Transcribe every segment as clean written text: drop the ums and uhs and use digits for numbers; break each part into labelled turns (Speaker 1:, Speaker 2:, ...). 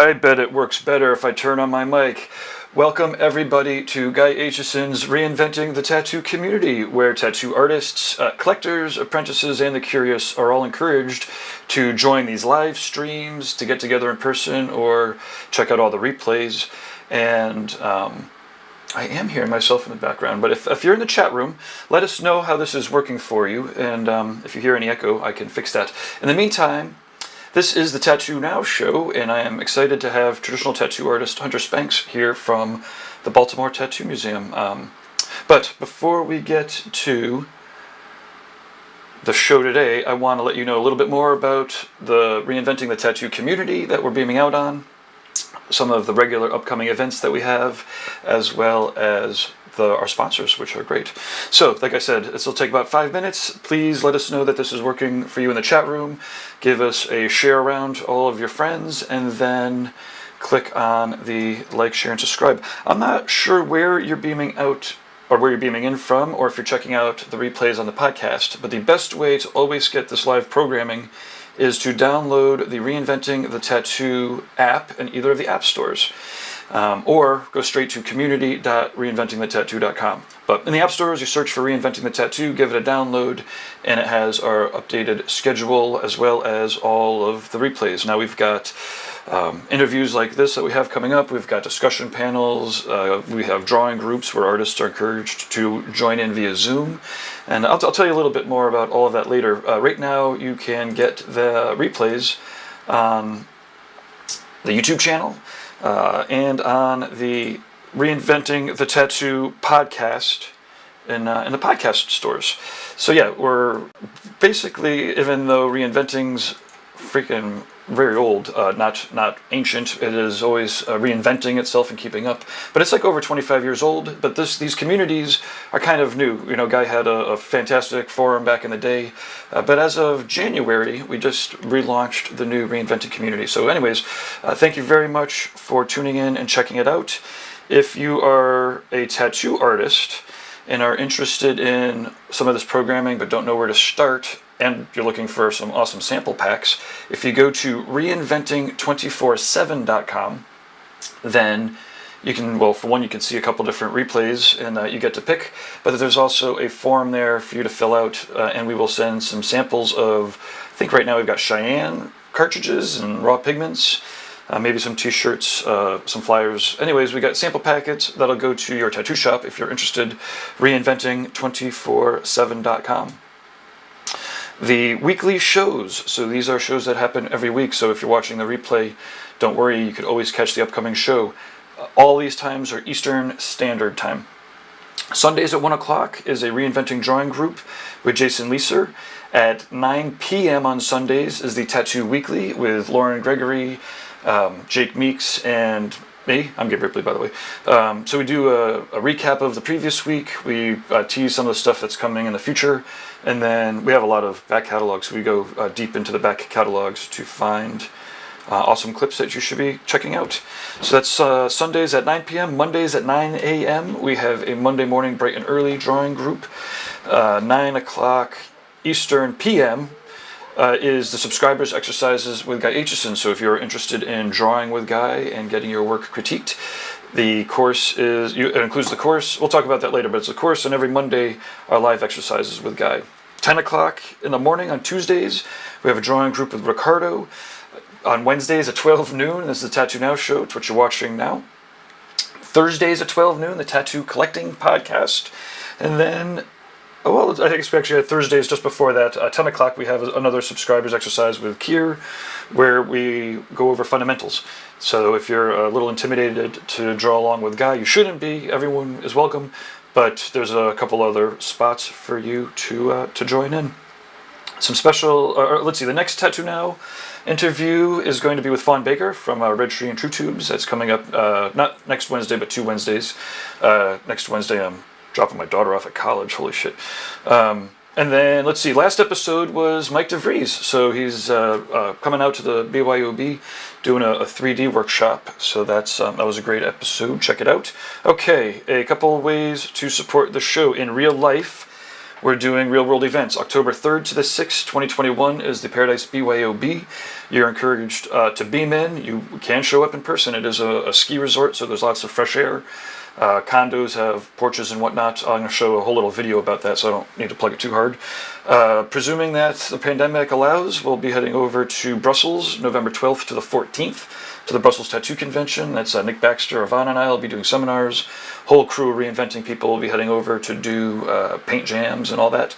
Speaker 1: I bet it works better if I turn on my mic. Welcome everybody to Guy Aitchison's Reinventing the Tattoo Community, where tattoo artists, collectors, apprentices, and the curious are all encouraged to join these live streams, to get together in person, or check out all the replays. And I am hearing myself in the background, but if you're in the chat room, let us know how this is working for you, and if you hear any echo, I can fix that. In the meantime, this is the Tattoo Now show, and I am excited to have traditional tattoo artist Hunter Spanks here from the Baltimore Tattoo Museum. But before we get to the show today, I want to let you know a little bit more about the Reinventing the Tattoo community that we're beaming out on, some of the regular upcoming events that we have, as well as our sponsors, which are great. So, like I said, this will take about 5 minutes. Please let us know that this is working for you in the chat room. Give us a share around all of your friends, and then click on the like, share, and subscribe. I'm not sure where you're beaming out or where you're beaming in from, or if you're checking out the replays on the podcast, but the best way to always get this live programming is to download the Reinventing the Tattoo app in either of the app stores. Or go straight to community.reinventingthetattoo.com. But in the app stores, you search for Reinventing the Tattoo, give it a download, and it has our updated schedule as well as all of the replays. Now we've got interviews like this that we have coming up. We've got discussion panels. We have drawing groups where artists are encouraged to join in via Zoom. And I'll tell you a little bit more about all of that later. Right now, you can get the replays on the YouTube channel, and on the Reinventing the Tattoo podcast in the podcast stores. So yeah, we're basically, even though reinventing's freaking very old, not ancient, it is always reinventing itself and keeping up. But it's like over 25 years old. But these communities are kind of new. You know, Guy had a fantastic forum back in the day. But as of January, we just relaunched the new Reinventing community. So anyways, thank you very much for tuning in and checking it out. If you are a tattoo artist and are interested in some of this programming but don't know where to start, and you're looking for some awesome sample packs, if you go to reinventing247.com, then you can, well, for one, you can see a couple different replays and you get to pick, but there's also a form there for you to fill out, and we will send some samples of, I think right now we've got Cheyenne cartridges and raw pigments, maybe some t-shirts, some flyers. Anyways, we got sample packets that'll go to your tattoo shop if you're interested, reinventing247.com. The weekly shows, so these are shows that happen every week, so if you're watching the replay, don't worry, you could always catch the upcoming show. All these times are Eastern Standard Time. Sundays at 1 o'clock is a Reinventing Drawing Group with Jason Leeser. At 9 p.m. on Sundays is the Tattoo Weekly with Lauren Gregory, Jake Meeks, and me. I'm Gabe Ripley, by the way. So we do a recap of the previous week. We tease some of the stuff that's coming in the future. And then we have a lot of back catalogs. So we go deep into the back catalogs to find awesome clips that you should be checking out. So that's Sundays at 9 p.m. Mondays at 9 a.m. We have a Monday morning bright and early drawing group. 9 o'clock Eastern p.m. Is the subscribers exercises with Guy Aitchison. So if you're interested in drawing with Guy and getting your work critiqued, the course it includes the course. We'll talk about that later, but it's a course, and every Monday are live exercises with Guy. 10 o'clock in the morning on Tuesdays, we have a drawing group with Ricardo. On Wednesdays at 12 noon, this is the Tattoo Now show. It's what you're watching now. Thursdays at 12 noon, the Tattoo Collecting podcast. And then, well, I think we actually had Thursdays just before that. 10 o'clock, we have another subscribers exercise with Kier, where we go over fundamentals. So if you're a little intimidated to draw along with Guy, you shouldn't be. Everyone is welcome. But there's a couple other spots for you to join in. Some special, let's see, the next Tattoo Now interview is going to be with Fawn Baker from Red Tree and True Tubes. That's coming up, not next Wednesday, but 2 Wednesdays. Next Wednesday, I'm dropping my daughter off at college. Holy shit. And then, let's see, last episode was Mike DeVries. So he's coming out to the BYOB doing a 3D workshop. So that was a great episode. Check it out. Okay, a couple of ways to support the show in real life. we're doing real-world events. October 3rd to the 6th, 2021 is the Paradise BYOB. You're encouraged to beam in. You can show up in person. It is a ski resort, so there's lots of fresh air. Condos have porches and whatnot. I'm going to show a whole little video about that, so I don't need to plug it too hard. Presuming that the pandemic allows, we'll be heading over to Brussels, November 12th to the 14th, to the Brussels Tattoo Convention. That's Nick Baxter, Yvonne, and I will be doing seminars. Whole crew of Reinventing people will be heading over to do paint jams and all that.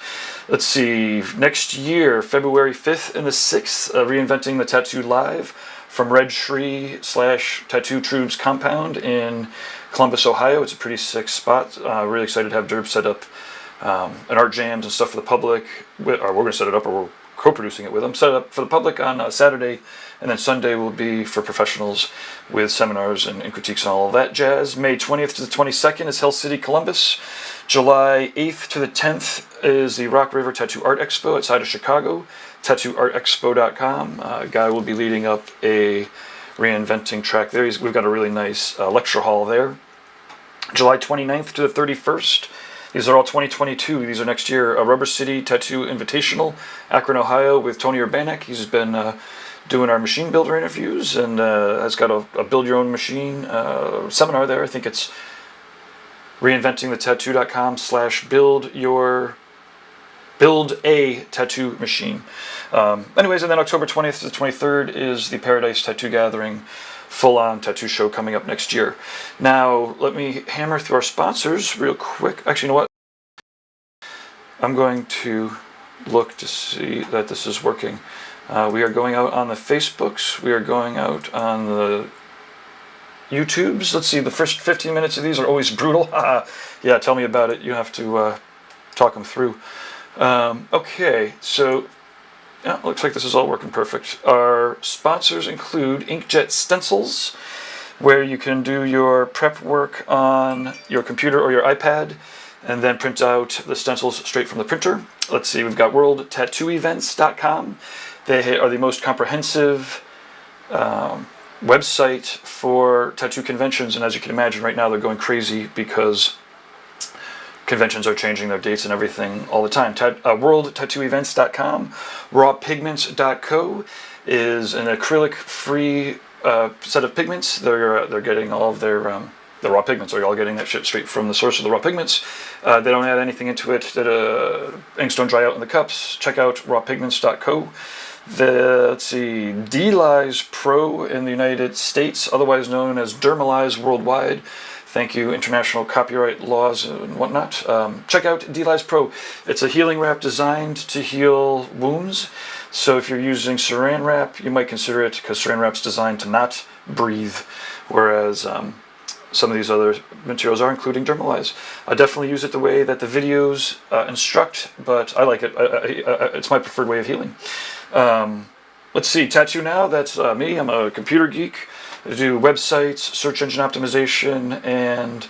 Speaker 1: Let's see, next year, February 5th and the 6th, Reinventing the Tattoo Live from Red Tree / Tattoo Trubes compound in Columbus, Ohio. It's a pretty sick spot. Really excited to have Derb set up an art jams and stuff for the public. Or we're going to set it up, or we're co-producing it with them. Set it up for the public on Saturday, and then Sunday will be for professionals with seminars and critiques and all of that jazz. May 20th to the 22nd is Hell City, Columbus. July 8th to the 10th is the Rock River Tattoo Art Expo outside of Chicago. TattooArtExpo.com. A guy will be leading up a reinventing track there. We've got a really nice lecture hall there. July 29th to the 31st. These are all 2022. These are next year. A Rubber City Tattoo Invitational, Akron, Ohio, with Tony Urbanek. He's been doing our machine builder interviews and has got a build your own machine seminar there. I think it's reinventingthetattoo.com/build a tattoo machine. Anyways, and then October 20th to the 23rd is the Paradise Tattoo Gathering full-on tattoo show coming up next year. Now, let me hammer through our sponsors real quick. Actually, you know what? I'm going to look to see that this is working. We are going out on the Facebooks. We are going out on the YouTubes. Let's see, the first 15 minutes of these are always brutal. Yeah, tell me about it. You have to talk them through. Okay, so yeah, looks like this is all working perfect. Our sponsors include Inkjet Stencils, where you can do your prep work on your computer or your iPad and then print out the stencils straight from the printer. Let's see, we've got WorldTattooEvents.com. They are the most comprehensive website for tattoo conventions, and as you can imagine, right now they're going crazy because conventions are changing their dates and everything all the time. WorldTattooEvents.com. RawPigments.co is an acrylic-free set of pigments. They're getting all of their the raw pigments. They're all getting that shit straight from the source of the raw pigments. They don't add anything into it. That inks don't dry out in the cups. Check out RawPigments.co. Let's see, D-Lies Pro in the United States, otherwise known as Dermalize Worldwide. Thank you, international copyright laws and whatnot. Check out D-Lies Pro. It's a healing wrap designed to heal wounds. So if you're using saran wrap, you might consider it, because saran wrap's designed to not breathe, whereas some of these other materials are, including Dermalize. I definitely use it the way that the videos instruct, but I like it. It's my preferred way of healing. Let's see, Tattoo Now, that's me. I'm a computer geek. I do websites, search engine optimization, and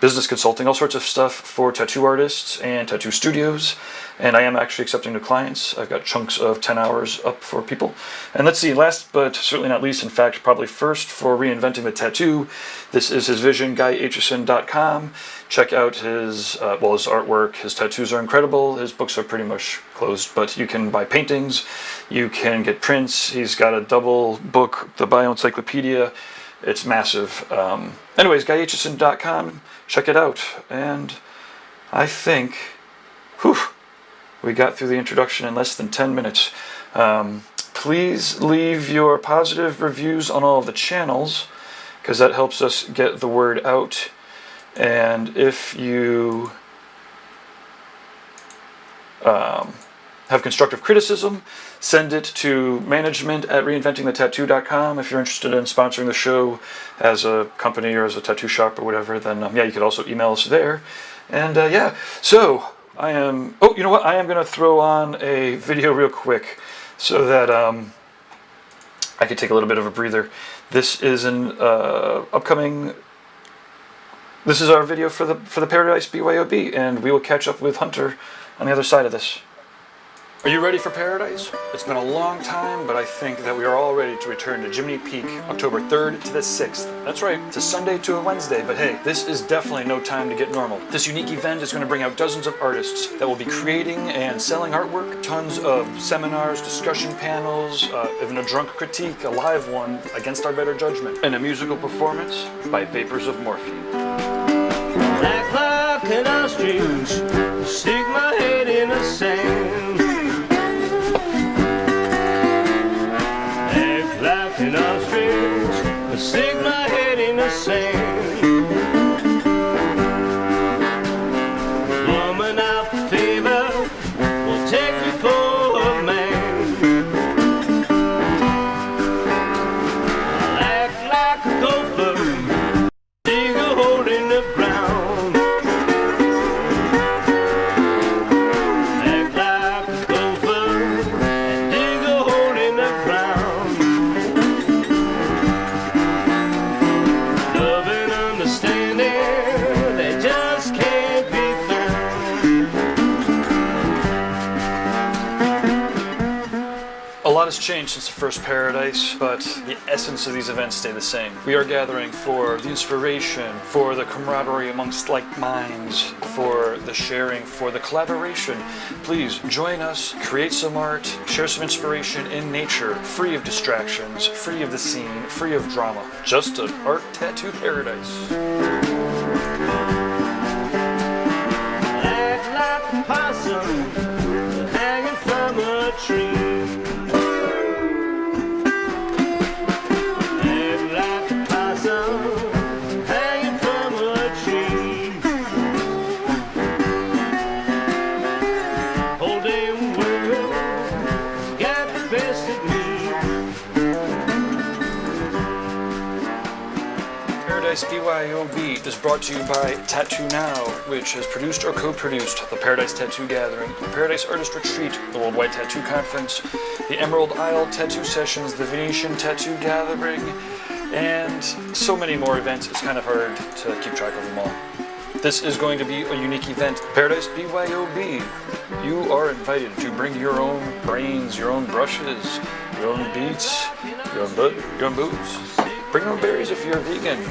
Speaker 1: business consulting, all sorts of stuff for tattoo artists and tattoo studios. And I am actually accepting new clients. I've got chunks of 10 hours up for people. And let's see, last but certainly not least, in fact, probably first, for Reinventing the Tattoo, this is his vision, GuyAitchison.com. Check out his artwork. His tattoos are incredible. His books are pretty much closed, but you can buy paintings, you can get prints. He's got a double book, the Bioencyclopedia. It's massive. Anyways, GuyAitchison.com, check it out. And I think, we got through the introduction in less than 10 minutes. Please leave your positive reviews on all of the channels, because that helps us get the word out. And if you have constructive criticism, send it to management@reinventingthetattoo.com. If you're interested in sponsoring the show as a company or as a tattoo shop or whatever, then yeah, you could also email us there. And yeah, so I am, you know what, I am going to throw on a video real quick so that I can take a little bit of a breather. This is an this is our video for the Paradise BYOB, and we will catch up with Hunter on the other side of this. Are you ready for paradise? It's been a long time, but I think that we are all ready to return to Jiminy Peak, October 3rd to the 6th. That's right, it's a Sunday to a Wednesday, but hey, this is definitely no time to get normal. This unique event is going to bring out dozens of artists that will be creating and selling artwork, tons of seminars, discussion panels, even a drunk critique, a live one, against our better judgment, and a musical performance by Vapors of Morphine.
Speaker 2: Act like an ostrich, stick my head in the sand. Act like an ostrich, stick my head in the sand. Woman out for favor will take me for a man. I'll act like a gopher, dig a hole in the ground. Act like a gopher and dig a hole in the ground. Love and understanding, they just can't be found.
Speaker 1: A lot has changed since the first Paradise, but the essence of these events stay the same. We are gathering for the inspiration, for the camaraderie amongst like minds, for the sharing, for the collaboration. Please join us, create some art, share some inspiration in nature, free of distractions, free of the scene, free of drama. Just an art tattoo paradise.
Speaker 2: Act like a possum hanging from a tree. Act like a possum hanging from a tree. Whole damn world got the best of me.
Speaker 1: Paradise BYOB is brought to you by Tattoo Now, which has produced or co-produced the Paradise Tattoo Gathering, the Paradise Artist Retreat, the Worldwide Tattoo Conference, the Emerald Isle Tattoo Sessions, the Venetian Tattoo Gathering, and so many more events. It's kind of hard to keep track of them all. This is going to be a unique event. Paradise BYOB. You are invited to bring your own brains, your own brushes, your own beats, your own booze. Bring your own berries if you're vegan.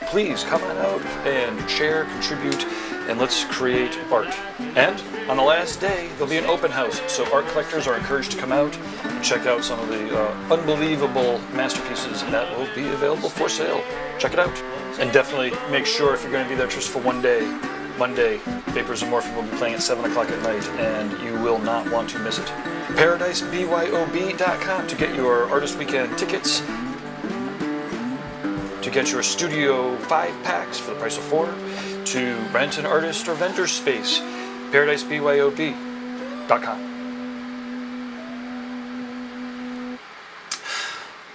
Speaker 1: Please come on out and share, contribute, and let's create art. And on the last day, there'll be an open house, so art collectors are encouraged to come out and check out some of the unbelievable masterpieces that will be available for sale. Check it out. And definitely make sure, if you're going to be there just for one day, Monday, Vapors of Morphine will be playing at 7 o'clock at night, and you will not want to miss it. ParadiseBYOB.com to get your Artist Weekend tickets, to get your Studio 5-packs for the price of 4, to rent an artist or vendor space, ParadiseBYOB.com.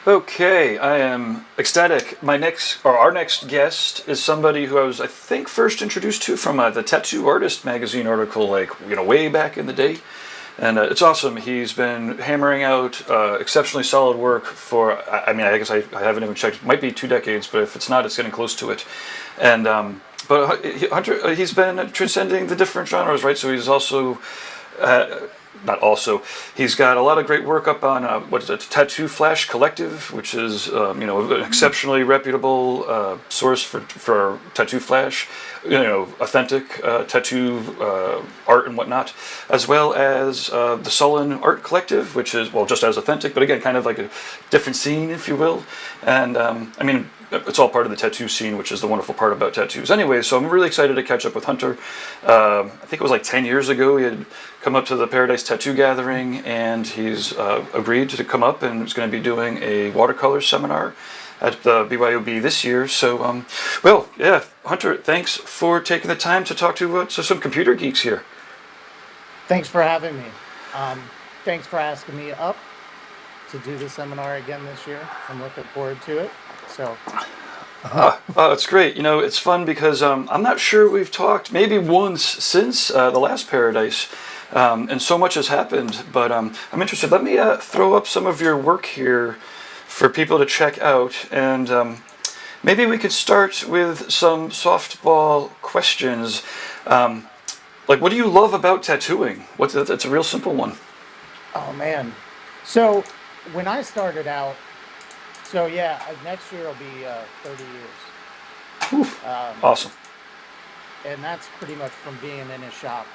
Speaker 1: Okay, I am ecstatic. Our next guest is somebody who I was, I think, first introduced to from the Tattoo Artist magazine article, way back in the day. And it's awesome. He's been hammering out exceptionally solid work for, I guess I haven't even checked, it might be 2 decades, but if it's not, it's getting close to it. And, but Hunter, he's been transcending the different genres, right? So he's also, he's got a lot of great work up on, Tattoo Flash Collective, which is, an exceptionally reputable source for Tattoo Flash. Authentic tattoo art and whatnot, as well as the Sullen Art Collective, which is, just as authentic, but again, kind of like a different scene, if you will. And it's all part of the tattoo scene, which is the wonderful part about tattoos. Anyway, so I'm really excited to catch up with Hunter. I think it was 10 years ago he had come up to the Paradise Tattoo Gathering, and he's agreed to come up and is going to be doing a watercolor seminar at the BYOB this year. So, Hunter, thanks for taking the time to talk to some computer geeks here.
Speaker 3: Thanks for having me. Thanks for asking me up to do the seminar again this year. I'm looking forward to it. So,
Speaker 1: it's great. It's fun because I'm not sure we've talked maybe once since the last Paradise, and so much has happened. But I'm interested. Let me throw up some of your work here for people to check out, and maybe we could start with some softball questions. What do you love about tattooing? That's a real simple one.
Speaker 3: Oh man. So when I started out, so yeah, next year will be 30 years.
Speaker 1: Awesome.
Speaker 3: And that's pretty much from being in a shop.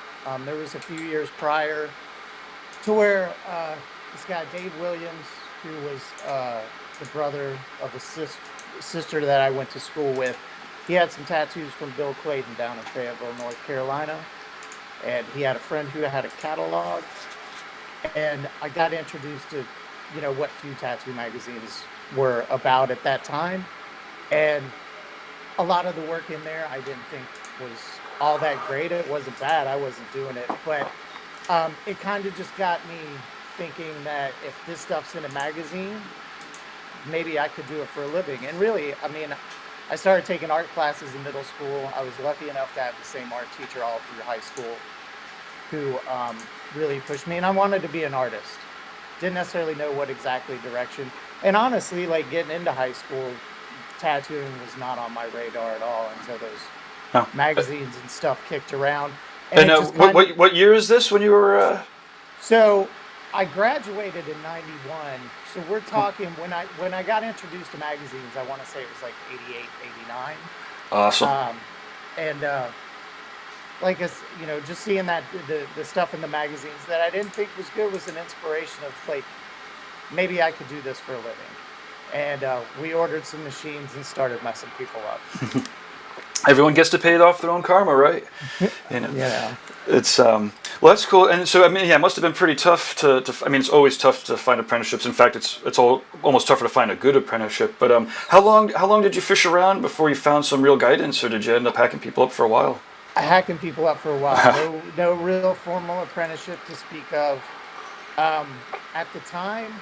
Speaker 3: There was a few years prior to where this guy Dave Williams, who was the brother of a sister that I went to school with, he had some tattoos from Bill Clayton down in Fayetteville, North Carolina, and he had a friend who had a catalog, and I got introduced to, what few tattoo magazines were about at that time, and a lot of the work in there I didn't think was all that great. It wasn't bad. I wasn't doing it, but it kind of just got me thinking that if this stuff's in a magazine, maybe I could do it for a living. And really, I mean, I started taking art classes in middle school. I was lucky enough to have the same art teacher all through high school who really pushed me. And I wanted to be an artist. Didn't necessarily know what exactly direction. And honestly, like getting into high school, tattooing was not on my radar at all until those
Speaker 1: No.
Speaker 3: magazines and stuff kicked around. And
Speaker 1: And
Speaker 3: it just kind of,
Speaker 1: what year is this when you were?
Speaker 3: so I graduated in '91. So we're talking when I got introduced to magazines, I want to say it was like '88, '89.
Speaker 1: Awesome.
Speaker 3: And like us, just seeing that the stuff in the magazines that I didn't think was good was an inspiration of like maybe I could do this for a living. And we ordered some machines and started messing people up.
Speaker 1: Everyone gets to pay it off their own karma, right? You know,
Speaker 3: Yeah.
Speaker 1: it's well, that's cool. And so, I mean, yeah, it must have been pretty tough to. I mean, it's always tough to find apprenticeships. In fact, it's almost tougher to find a good apprenticeship. But how long did you fish around before you found some real guidance, or did you end up hacking people up for a while?
Speaker 3: Hacking people up for a while. No real formal apprenticeship to speak of. At the time,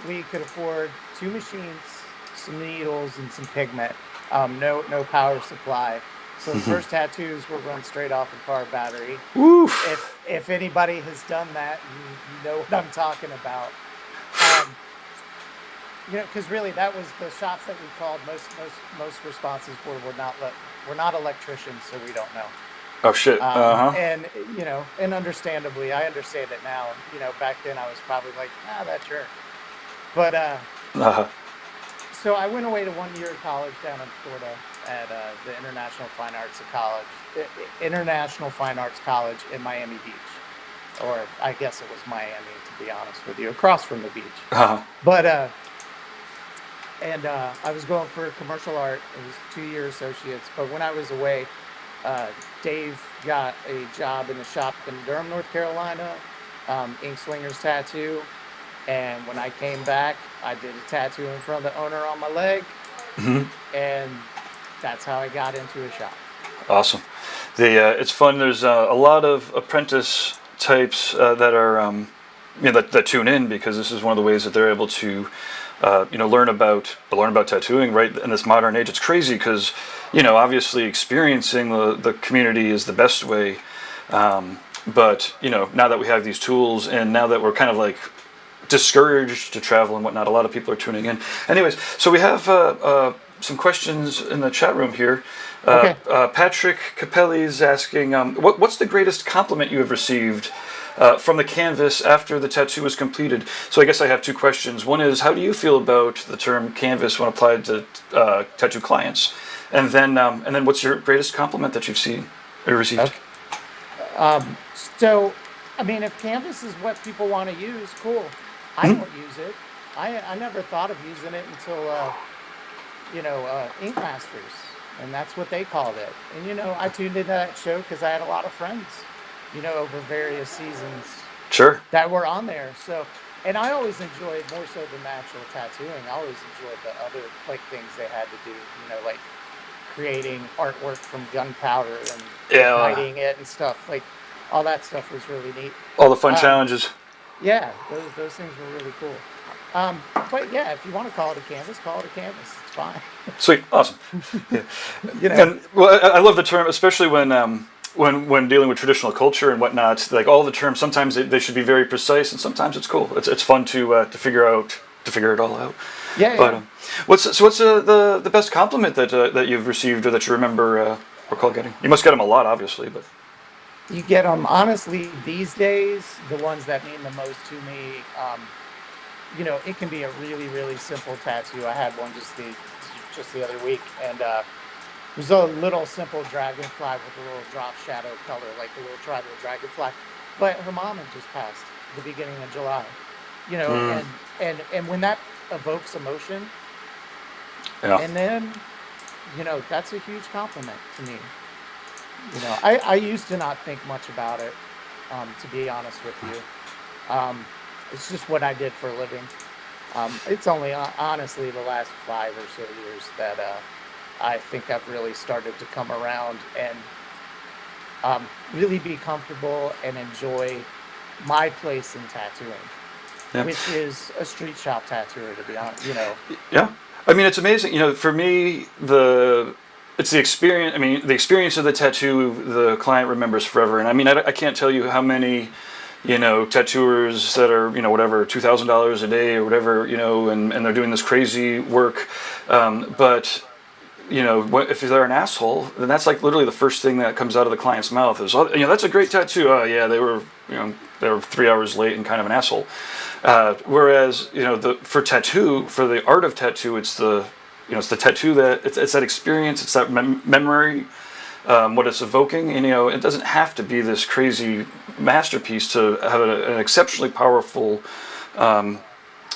Speaker 3: we could afford two machines, some needles, and some pigment. No power supply. So the first tattoos were run straight off a car battery.
Speaker 1: Woof.
Speaker 3: If anybody has done that, you know what I'm talking about. Um, because really that was the shops that we called. Most responses were we're not electricians, so we don't know.
Speaker 1: Oh shit. Uh huh.
Speaker 3: And and understandably, I understand it now. Back then I was probably like, that's sure. But
Speaker 1: Uh-huh.
Speaker 3: so I went away to 1 year of college down in Florida at the International Fine Arts College in Miami Beach, or I guess it was Miami, to be honest with you, across from the beach.
Speaker 1: Uh-huh.
Speaker 3: But I was going for commercial art. It was 2 year associates. But when I was away, Dave got a job in a shop in Durham, North Carolina, Ink Slingers Tattoo. And when I came back, I did a tattoo in front of the owner on my leg,
Speaker 1: Hmm.
Speaker 3: and that's how I got into a shop.
Speaker 1: Awesome. It's fun. There's a lot of apprentice types that are that tune in because this is one of the ways that they're able to learn about tattooing right in this modern age. It's crazy because obviously experiencing the community is the best way. But now that we have these tools and now that we're kind of like discouraged to travel and whatnot, a lot of people are tuning in. Anyways, so we have some questions in the chat room here.
Speaker 3: Okay.
Speaker 1: Patrick Capelli is asking, what's the greatest compliment you have received from the canvas after the tattoo was completed? So I guess I have two questions. One is, how do you feel about the term canvas when applied to tattoo clients? And then what's your greatest compliment that you've seen or received?
Speaker 3: Okay. So, I mean, if canvas is what people want to use, cool. I don't use it. I never thought of using it until Ink Masters, and that's what they called it. And I tuned into that show because I had a lot of friends, over various seasons
Speaker 1: Sure.
Speaker 3: that were on there. So, and I always enjoyed more so than the actual tattooing. I always enjoyed the other things they had to do. Like creating artwork from gunpowder and igniting it and stuff. Like all that stuff was really neat.
Speaker 1: All the fun challenges.
Speaker 3: Yeah, those things were really cool. But yeah, if you want to call it a canvas, call it a canvas. It's fine.
Speaker 1: Sweet, awesome. Yeah. And well, I love the term, especially when dealing with traditional culture and whatnot. Like all the terms, sometimes they should be very precise, and sometimes it's cool. It's fun to figure it all out.
Speaker 3: Yeah.
Speaker 1: But what's the best compliment that you've received or that you remember recall getting? You must get them a lot, obviously, but.
Speaker 3: You get them, honestly, these days, the ones that mean the most to me, it can be a really, really simple tattoo. I had one just the other week, and it was a little simple dragonfly with a little drop shadow color, like a little tribal dragonfly. But her mom had just passed the beginning of July,
Speaker 1: Mm,
Speaker 3: and when that evokes emotion,
Speaker 1: yeah.
Speaker 3: and then, that's a huge compliment to me. I used to not think much about it, to be honest with you. Um, it's just what I did for a living. It's only honestly the last 5 or so years that I think I've really started to come around and really be comfortable and enjoy my place in tattooing,
Speaker 1: Yeah.
Speaker 3: which is a street shop tattooer, to be honest.
Speaker 1: Yeah. I mean, it's amazing. For me, it's the experience. I mean, the experience of the tattoo, the client remembers forever. And I mean, I can't tell you how many, tattooers that are, whatever, $2,000 a day or whatever, and they're doing this crazy work. But if they're an asshole, then that's like literally the first thing that comes out of the client's mouth is, oh, that's a great tattoo. Oh yeah, they were 3 hours late and kind of an asshole. Whereas, for tattoo, for the art of tattoo, it's the tattoo that it's that experience, it's that memory, what it's evoking. And, it doesn't have to be this crazy masterpiece to have an exceptionally powerful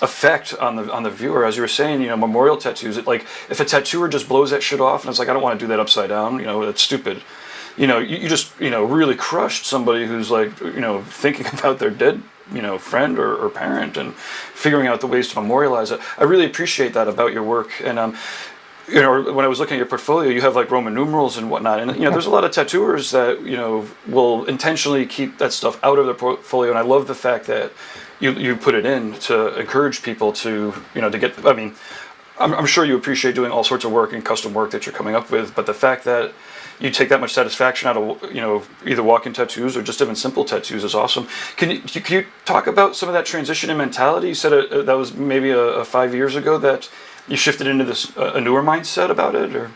Speaker 1: effect on the viewer. As you were saying, memorial tattoos. Like if a tattooer just blows that shit off and it's like, I don't want to do that upside down. That's stupid. You just really crushed somebody who's like thinking about their dead friend or parent and figuring out the ways to memorialize it. I really appreciate that about your work. And when I was looking at your portfolio, you have like Roman numerals and whatnot. And there's a lot of tattooers that will intentionally keep that stuff out of their portfolio. And I love the fact that you put it in to encourage people to to get. I mean, I'm sure you appreciate doing all sorts of work and custom work that you're coming up with, but the fact that you take that much satisfaction out of either walk-in tattoos or just even simple tattoos is awesome. Can you talk about some of that transition in mentality? You said that was maybe a 5 years ago that you shifted into this a newer mindset about it, or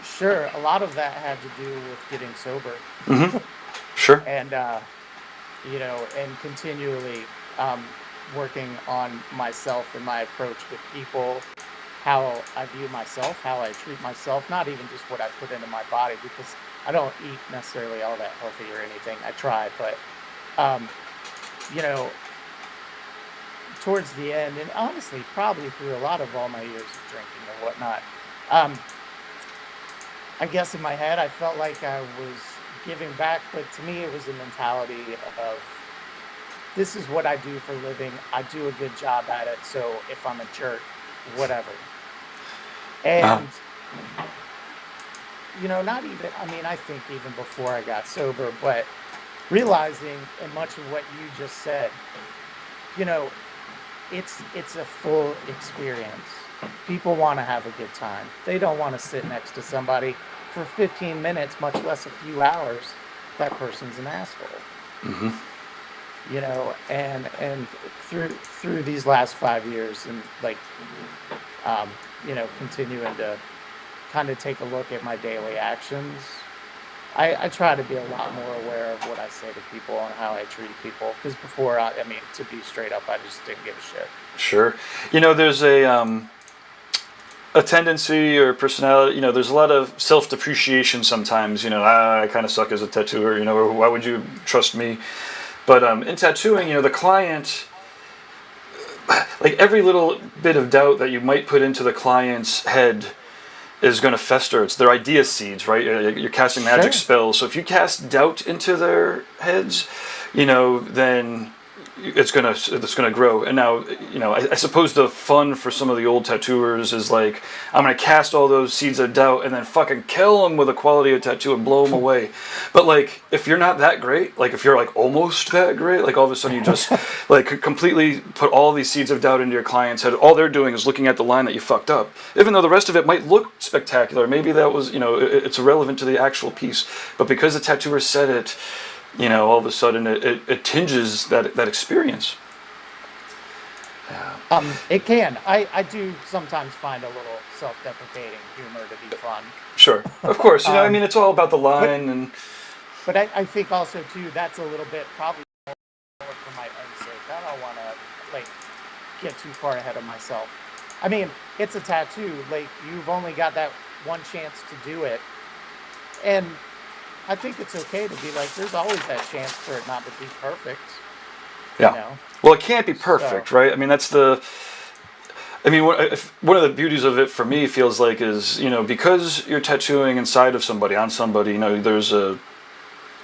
Speaker 3: Sure, a lot of that had to do with getting sober,
Speaker 1: sure.
Speaker 3: and and continually um, working on myself and my approach with people, how I view myself, how I treat myself, not even just what I put into my body, because I don't eat necessarily all that healthy or anything. I try, but um, you know, towards the end, and honestly, probably through a lot of all my years of drinking and whatnot, um, I guess in my head, I felt like I was giving back, but to me, it was a mentality of this is what I do for a living. I do a good job at it, so if I'm a jerk, whatever.
Speaker 1: Uh,
Speaker 3: And not even, I mean, I think even before I got sober, but realizing, and much of what you just said, you know, it's a full experience. People want to have a good time. They don't want to sit next to somebody for 15 minutes, much less a few hours. If that person's an asshole, and through these last 5 years, and like, continuing to kind of take a look at my daily actions. I try to be a lot more aware of what I say to people and how I treat people. Because before, I mean, to be straight up, I just didn't give a shit.
Speaker 1: sure. There's a tendency or personality. There's a lot of self-depreciation sometimes. I kind of suck as a tattooer. Or why would you trust me? But in tattooing, the client, like every little bit of doubt that you might put into the client's head is going to fester. It's their idea seeds, right? You're casting magic
Speaker 3: Sure.
Speaker 1: spells. So if you cast doubt into their heads, then it's gonna grow. And now, I suppose the fun for some of the old tattooers is like, I'm gonna cast all those seeds of doubt and then fucking kill them with a quality of tattoo and blow them away. But like, if you're not that great, like if you're like almost that great, like all of a sudden you just like completely put all these seeds of doubt into your client's head. All they're doing is looking at the line that you fucked up, even though the rest of it might look spectacular. Maybe that was, it's irrelevant to the actual piece, but because the tattooer said it, all of a sudden it tinges that experience. Yeah.
Speaker 3: It can. I do sometimes find a little self-deprecating humor to be fun.
Speaker 1: Sure. Of course. I
Speaker 3: Um,
Speaker 1: mean, it's all about the
Speaker 3: but
Speaker 1: line and
Speaker 3: But I think also too that's a little bit probably more for my own sake. I don't want to like get too far ahead of myself. I mean, it's a tattoo. Like you've only got that one chance to do it, and I think it's okay to be like, there's always that chance for it not to be perfect. You
Speaker 1: Yeah.
Speaker 3: know.
Speaker 1: Well, it can't be
Speaker 3: So
Speaker 1: perfect, right? I mean, that's the. I mean, one of the beauties of it for me feels like is, because you're tattooing inside of somebody, on somebody, there's a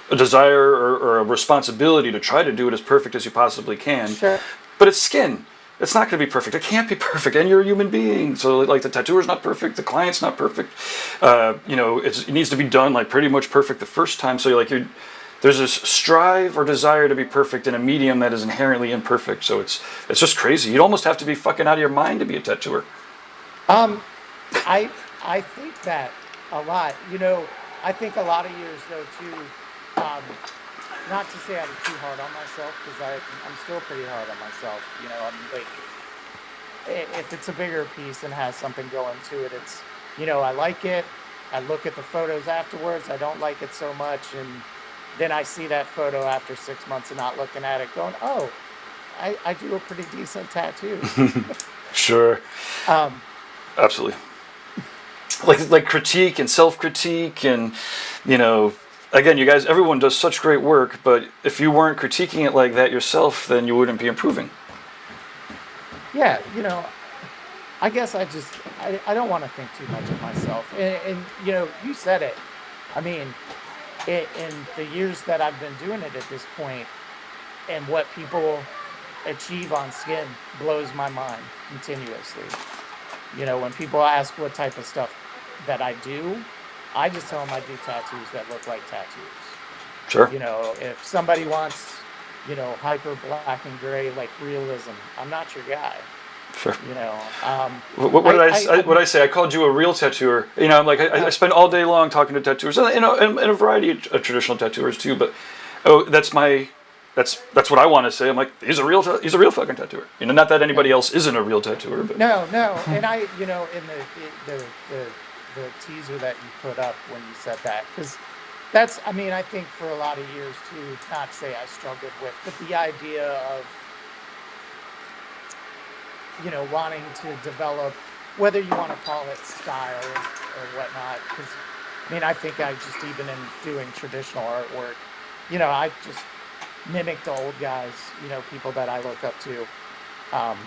Speaker 1: desire or a responsibility to try to do it as perfect as you possibly can.
Speaker 3: sure.
Speaker 1: But it's skin. It's not going to be perfect. It can't be perfect, and you're a human being. So, like, the tattooer's not perfect, the client's not perfect. It needs to be done like pretty much perfect the first time. So, there's this strive or desire to be perfect in a medium that is inherently imperfect. So it's just crazy. You'd almost have to be fucking out of your mind to be a tattooer.
Speaker 3: Um, I think that a lot. I think a lot of years though too. Um, Not to say I was too hard on myself because I'm still pretty hard on myself. I'm like if it's a bigger piece and has something going to it, it's I like it. I look at the photos afterwards. I don't like it so much, and then I see that photo after 6 months of not looking at it, going, "Oh, I do a pretty decent tattoo."
Speaker 1: Sure,
Speaker 3: Um,
Speaker 1: absolutely. Like critique and self-critique and you know again, you guys, everyone does such great work, but if you weren't critiquing it like that yourself, then you wouldn't be improving.
Speaker 3: yeah, I guess I don't want to think too much of myself, and you said it. I mean, in the years that I've been doing it at this point, and what people achieve on skin blows my mind continuously. When people ask what type of stuff that I do, I just tell them I do tattoos that look like tattoos.
Speaker 1: Sure.
Speaker 3: If somebody wants, hyper black and gray like realism, I'm not your guy.
Speaker 1: Sure. What did
Speaker 3: I
Speaker 1: what did I say? I called you a real tattooer. I'm like I
Speaker 3: uh,
Speaker 1: spend all day long talking to tattooers, and a variety of traditional tattooers too. But that's what I want to say. I'm like he's a real fucking tattooer. Not that
Speaker 3: yeah.
Speaker 1: anybody else isn't a real tattooer, but
Speaker 3: No, no, and in the teaser that you put up when you said that, because I mean, I think for a lot of years too, not say I struggled with, but the idea of, wanting to develop, whether you want to call it style or whatnot, because I mean, I think I just, even in doing traditional artwork, I just mimic the old guys, people that I look up to. Um,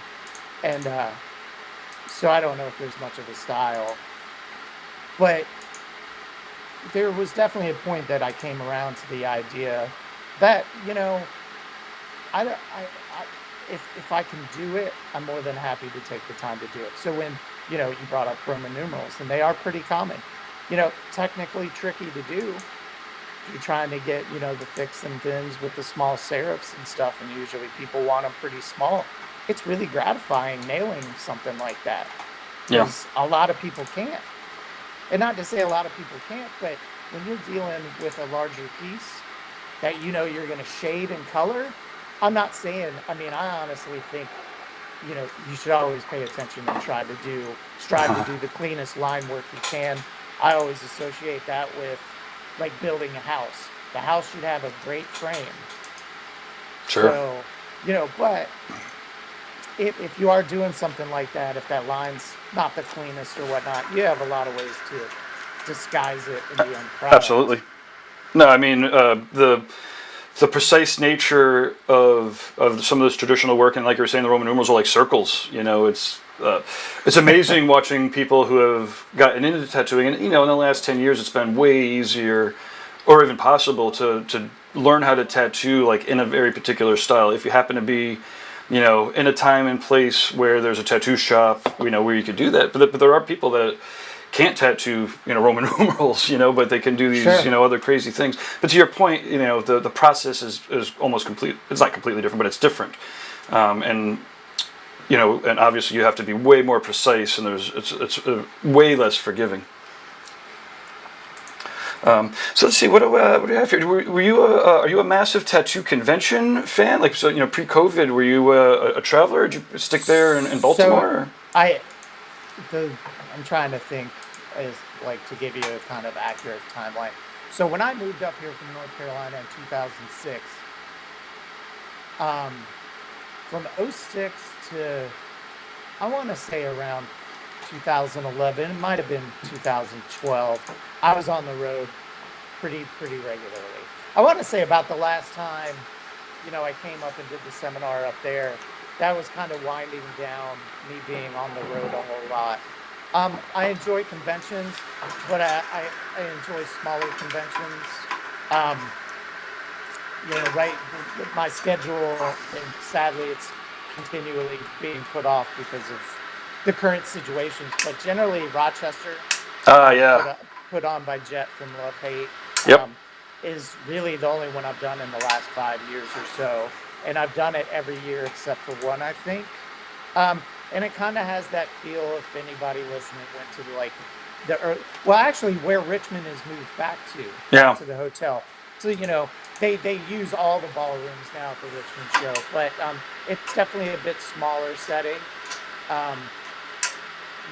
Speaker 3: and So I don't know if there's much of a style, but there was definitely a point that I came around to the idea that I, don't- I if I can do it, I'm more than happy to take the time to do it. So when you brought up Roman numerals, and they are pretty common, technically tricky to do. You're trying to get the thicks and thins with the small serifs and stuff, and usually people want them pretty small. It's really gratifying nailing something like that
Speaker 1: yeah,
Speaker 3: because a lot of people can't. And not to say a lot of people can't, but when you're dealing with a larger piece that you're going to shade and color, I'm not saying, I mean, I honestly think, you should always pay attention and strive to do the cleanest line work you can. I always associate that with like building a house. The house should have a great frame.
Speaker 1: sure.
Speaker 3: So, but if you are doing something like that, if that line's not the cleanest or whatnot, you have a lot of ways to disguise it in the end product.
Speaker 1: Absolutely. No, I mean the precise nature of some of this traditional work, and like you were saying, the Roman numerals are like circles. It's amazing watching people who have gotten into tattooing, and in the last 10 years, it's been way easier, or even possible, to learn how to tattoo like in a very particular style. If you happen to be, in a time and place where there's a tattoo shop, where you could do that. But there are people that can't tattoo, Roman numerals, but they can do these,
Speaker 3: Sure.
Speaker 1: other crazy things. But to your point, the process is almost complete. It's not completely different, but it's different. And and obviously you have to be way more precise, and it's way less forgiving. So let's see, what do you have here? Were you are you a massive tattoo convention fan? Like, so, pre-COVID, were you a traveler? Did you stick there in
Speaker 3: So
Speaker 1: Baltimore? Or?
Speaker 3: I the I'm trying to think is like to give you a kind of accurate timeline. So when I moved up here from North Carolina in 2006, um, from '06 to, I want to say around 2011, it might have been 2012, I was on the road pretty regularly. I want to say about the last time, I came up and did the seminar up there, that was kind of winding down me being on the road a whole lot. I enjoy conventions, but I enjoy smaller conventions. Um, right, my schedule, and sadly, it's continually being put off because of the current situations. But generally, Rochester,
Speaker 1: Yeah.
Speaker 3: put on by Jet from Love Hate,
Speaker 1: Yep.
Speaker 3: is really the only one I've done in the last 5 years or so, and I've done it every year except for one, I think. And it kind of has that feel. If anybody listening went to like well, actually, where Richmond is moved back
Speaker 1: Yeah.
Speaker 3: to the hotel. So they use all the ballrooms now at the Richmond show, but it's definitely a bit smaller setting. Um,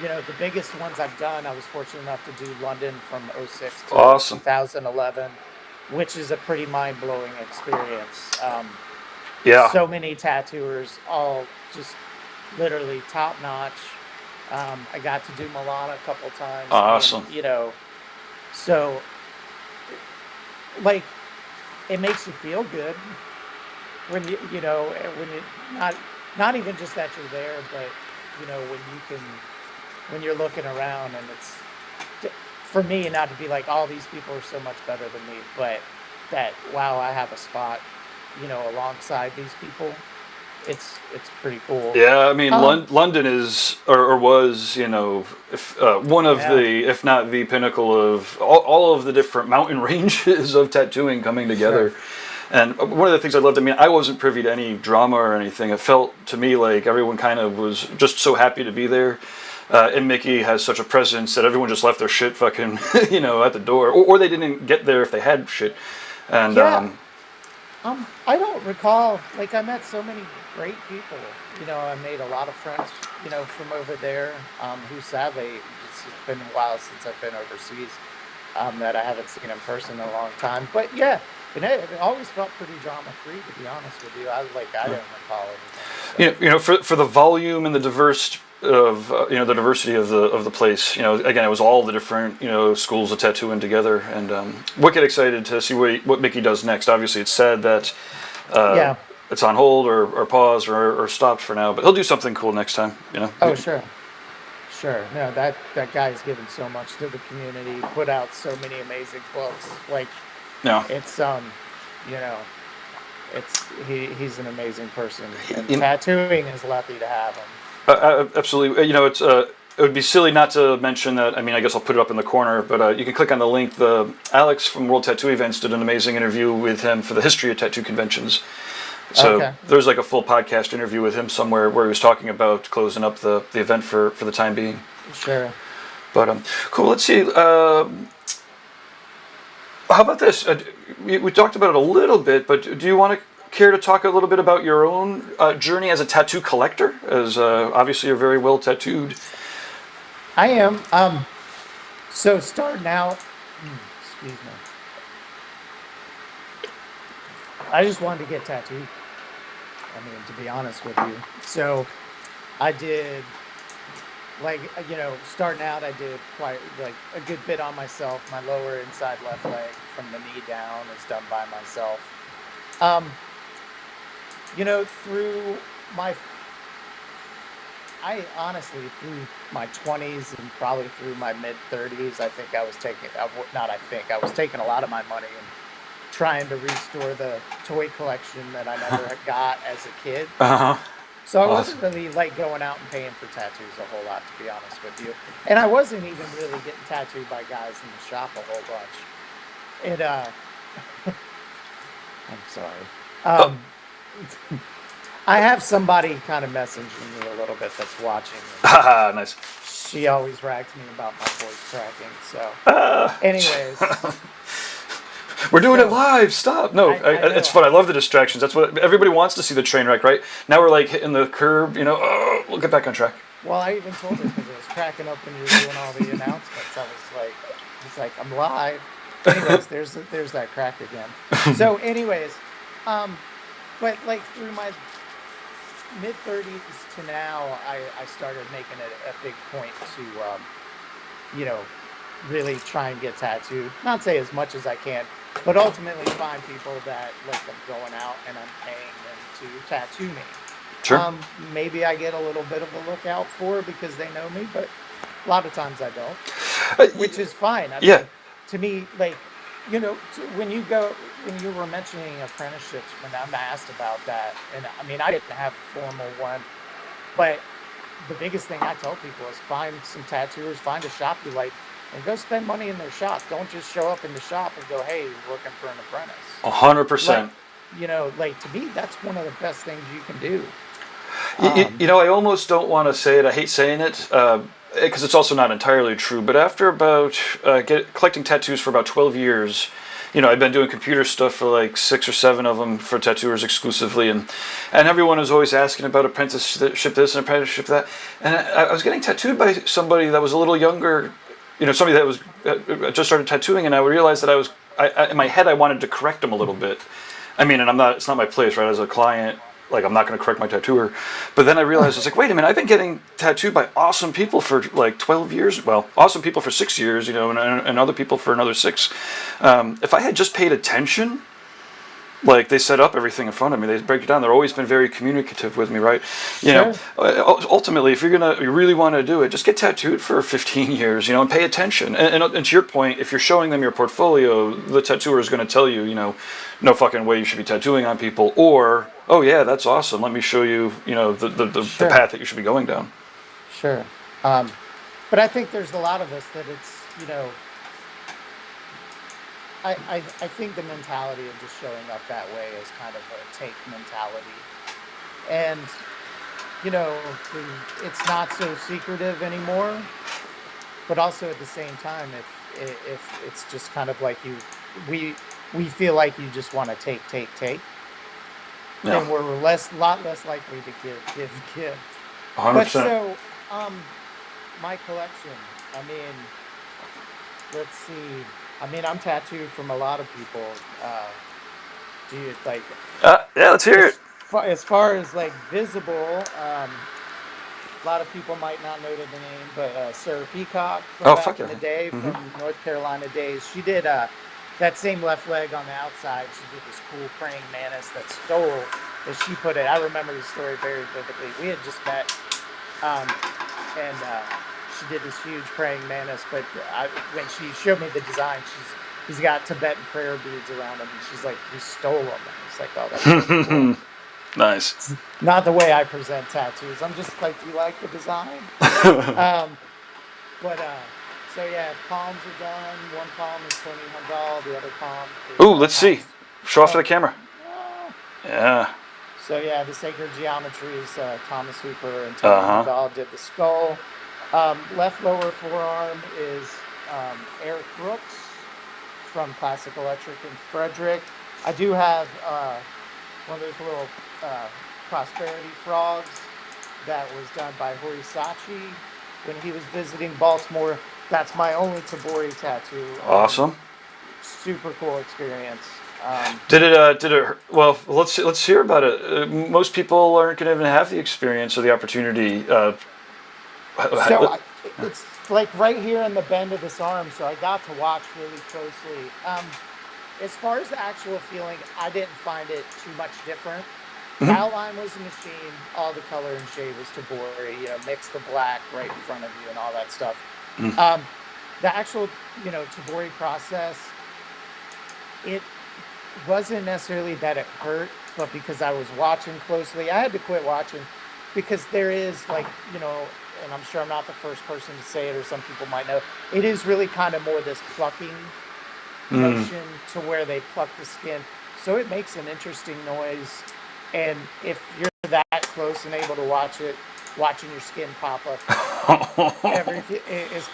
Speaker 3: the biggest ones I've done, I was fortunate enough to do London from '06 to
Speaker 1: Awesome.
Speaker 3: 2011, which is a pretty mind-blowing experience.
Speaker 1: Yeah.
Speaker 3: So many tattooers, all just literally top notch. I got to do Milan a couple times,
Speaker 1: Awesome.
Speaker 3: so like it makes you feel good when when you not even just that you're there, but when you're looking around, and it's for me not to be like, all these people are so much better than me, but that, wow, I have a spot alongside these people. It's pretty cool.
Speaker 1: Yeah, I mean,
Speaker 3: Um,
Speaker 1: London is or was, one of
Speaker 3: yeah,
Speaker 1: the, if not the pinnacle of all of the different mountain ranges of tattooing coming
Speaker 3: sure.
Speaker 1: together. And one of the things I loved, I mean, I wasn't privy to any drama or anything. It felt to me like everyone kind of was just so happy to be there. And Mickey has such a presence that everyone just left their shit fucking, at the door. Or they didn't get there if they had shit. And,
Speaker 3: Yeah. I don't recall, like, I met so many great people. I made a lot of friends, from over there, who sadly, it's been a while since I've been overseas, that I haven't seen in person in a long time. But yeah, it always felt pretty drama free, to be honest with you. I didn't recall anything. So
Speaker 1: for the volume and the diverse of the diversity of the place. Again, it was all the different schools of tattooing together, and wicked excited to see what Mickey does next. Obviously, it's sad that
Speaker 3: yeah.
Speaker 1: it's on hold or paused or stopped for now, but he'll do something cool next time.
Speaker 3: Oh, sure. Sure. No, that guy's given so much to the community, put out so many amazing books. Like,
Speaker 1: Yeah.
Speaker 3: it's you know, he's an amazing person, and
Speaker 1: In-
Speaker 3: tattooing is lucky to have him.
Speaker 1: Absolutely. It would be silly not to mention that. I mean, I guess I'll put it up in the corner, but you can click on the link. Alex from World Tattoo Events did an amazing interview with him for the history of tattoo conventions. So
Speaker 3: Okay.
Speaker 1: there's like a full podcast interview with him somewhere where he was talking about closing up the event for the time being.
Speaker 3: Sure.
Speaker 1: But cool. Let's see. How about this? We talked about it a little bit, but do you want to care to talk a little bit about your own journey as a tattoo collector? As obviously you're very well tattooed.
Speaker 3: I am. So starting out, excuse me. I just wanted to get tattooed. I mean, to be honest with you. So I did, like, starting out, I did quite like a good bit on myself. My lower inside left leg from the knee down is done by myself. Um, through my, I honestly, through my 20s and probably through my mid 30s, I think I was taking, not I think, I was taking a lot of my money and trying to restore the toy collection that I never got as a kid.
Speaker 1: Uh huh.
Speaker 3: So I
Speaker 1: Awesome.
Speaker 3: wasn't really like going out and paying for tattoos a whole lot, to be honest with you. And I wasn't even really getting tattooed by guys in the shop a whole bunch. And I'm sorry.
Speaker 1: Oh.
Speaker 3: I have somebody kind of messaging me a little bit that's watching.
Speaker 1: Haha, nice.
Speaker 3: She always rags me about my voice cracking. So, anyways,
Speaker 1: We're doing it
Speaker 3: So,
Speaker 1: live. Stop. No,
Speaker 3: I know.
Speaker 1: it's fun. I love the distractions. That's what everybody wants to see, the train wreck, right? Now we're like hitting the curb. Oh, we'll get back on track.
Speaker 3: Well, I even told her because it was cracking up when you were doing all the announcements. I was like, it's like, I'm live. Anyways, there's that crack again. So, anyways, um, but like through my mid 30s to now, I started making it a big point to, you know, really try and get tattooed. Not say as much as I can, but ultimately find people that like I'm going out and I'm paying them to tattoo me.
Speaker 1: Sure.
Speaker 3: Maybe I get a little bit of a lookout for it because they know me, but a lot of times I don't, which is fine. I
Speaker 1: Yeah.
Speaker 3: mean, to me, like, when you were mentioning apprenticeships, when I'm asked about that, and I mean, I didn't have a formal one, but the biggest thing I tell people is find some tattooers, find a shop you like, and go spend money in their shop. Don't just show up in the shop and go, "Hey, looking for an apprentice."
Speaker 1: A hundred
Speaker 3: Like,
Speaker 1: percent.
Speaker 3: like to me, that's one of the best things you can do.
Speaker 1: You,
Speaker 3: Um,
Speaker 1: you know, I almost don't want to say it. I hate saying it because it's also not entirely true. But after about collecting tattoos for about 12 years, you know, I've been doing computer stuff for like 6 or 7 of them for tattooers exclusively, and everyone was always asking about apprenticeship this and apprenticeship that, and I was getting tattooed by somebody that was a little younger, you know, somebody that was just started tattooing, and I realized that in my head I wanted to correct them a little bit. I mean, and I'm not. It's not my place, right? As a client, like I'm not going to correct my tattooer. But then I realized it's like, wait a minute, I've been getting tattooed by awesome people for like 12 years. Well, awesome people for 6 years, you know, and other people for another 6. If I had just paid attention, like they set up everything in front of me, they break it down. They've always been very communicative with me, right? You know,
Speaker 3: sure,
Speaker 1: ultimately, if you really want to do it, just get tattooed for 15 years, you know, and pay attention. And to your point, if you're showing them your portfolio, the tattooer is going to tell you, you know, no fucking way you should be tattooing on people, or oh yeah, that's awesome. Let me show you, you know, the
Speaker 3: sure,
Speaker 1: path that you should be going down.
Speaker 3: sure. Um, but I think there's a lot of us that it's, I think the mentality of just showing up that way is kind of a take mentality. And, it's not so secretive anymore, but also at the same time, if it's just kind of like we, we feel like you just want to take,
Speaker 1: Yeah,
Speaker 3: then we're lot less likely to give. But
Speaker 1: 100%.
Speaker 3: so, my collection, I mean, let's see. I mean, I'm tattooed from a lot of people. Do you like
Speaker 1: Yeah, let's hear it.
Speaker 3: as far as like visible? A lot of people might not know the name, but Sarah Peacock from
Speaker 1: Oh fuck
Speaker 3: back in
Speaker 1: yeah.
Speaker 3: the day,
Speaker 1: Hmm.
Speaker 3: from North Carolina days, she did that same left leg on the outside. She did this cool praying mantis that stole, as she put it. I remember the story very vividly. We had just met, um, and she did this huge praying mantis. But when she showed me the design, he's got Tibetan prayer beads around him, and she's like, he stole them. And it's like, oh, that's so cool.
Speaker 1: Nice.
Speaker 3: It's not the way I present tattoos. I'm just like, do you like the design? Um, but so yeah, palms are done. One palm is Tony Hundal. The other palm is
Speaker 1: Ooh, let's see.
Speaker 3: Thomas.
Speaker 1: Show off to
Speaker 3: Oh,
Speaker 1: the camera.
Speaker 3: no.
Speaker 1: Yeah.
Speaker 3: So yeah, the sacred geometries. Thomas Hooper and
Speaker 1: Uh
Speaker 3: Tony
Speaker 1: huh.
Speaker 3: Hundal did the skull. Left lower forearm is Eric Brooks from Classic Electric in Frederick. I do have one of those little uh, prosperity frogs that was done by Horisachi when he was visiting Baltimore. That's my only Tabori tattoo.
Speaker 1: Awesome.
Speaker 3: Super cool experience.
Speaker 1: Did it? Did it? Well, let's hear about it. Most people aren't going to even have the experience or the opportunity.
Speaker 3: So it's like right here in the bend of this arm. So I got to watch really closely. As far as the actual feeling, I didn't find it too much different. The
Speaker 1: Mhm.
Speaker 3: outline was a machine. All the color and shade was Tabori. Mix the black right in front of you and all that stuff. Um, the actual, Tabori process, it wasn't necessarily that it hurt, but because I was watching closely, I had to quit watching because there is like, and I'm sure I'm not the first person to say it, or some people might know, it is really kind of more this plucking
Speaker 1: Mm.
Speaker 3: motion to where they pluck the skin. So it makes an interesting noise. And if you're that close and able to watch it, watching your skin pop up, everything it's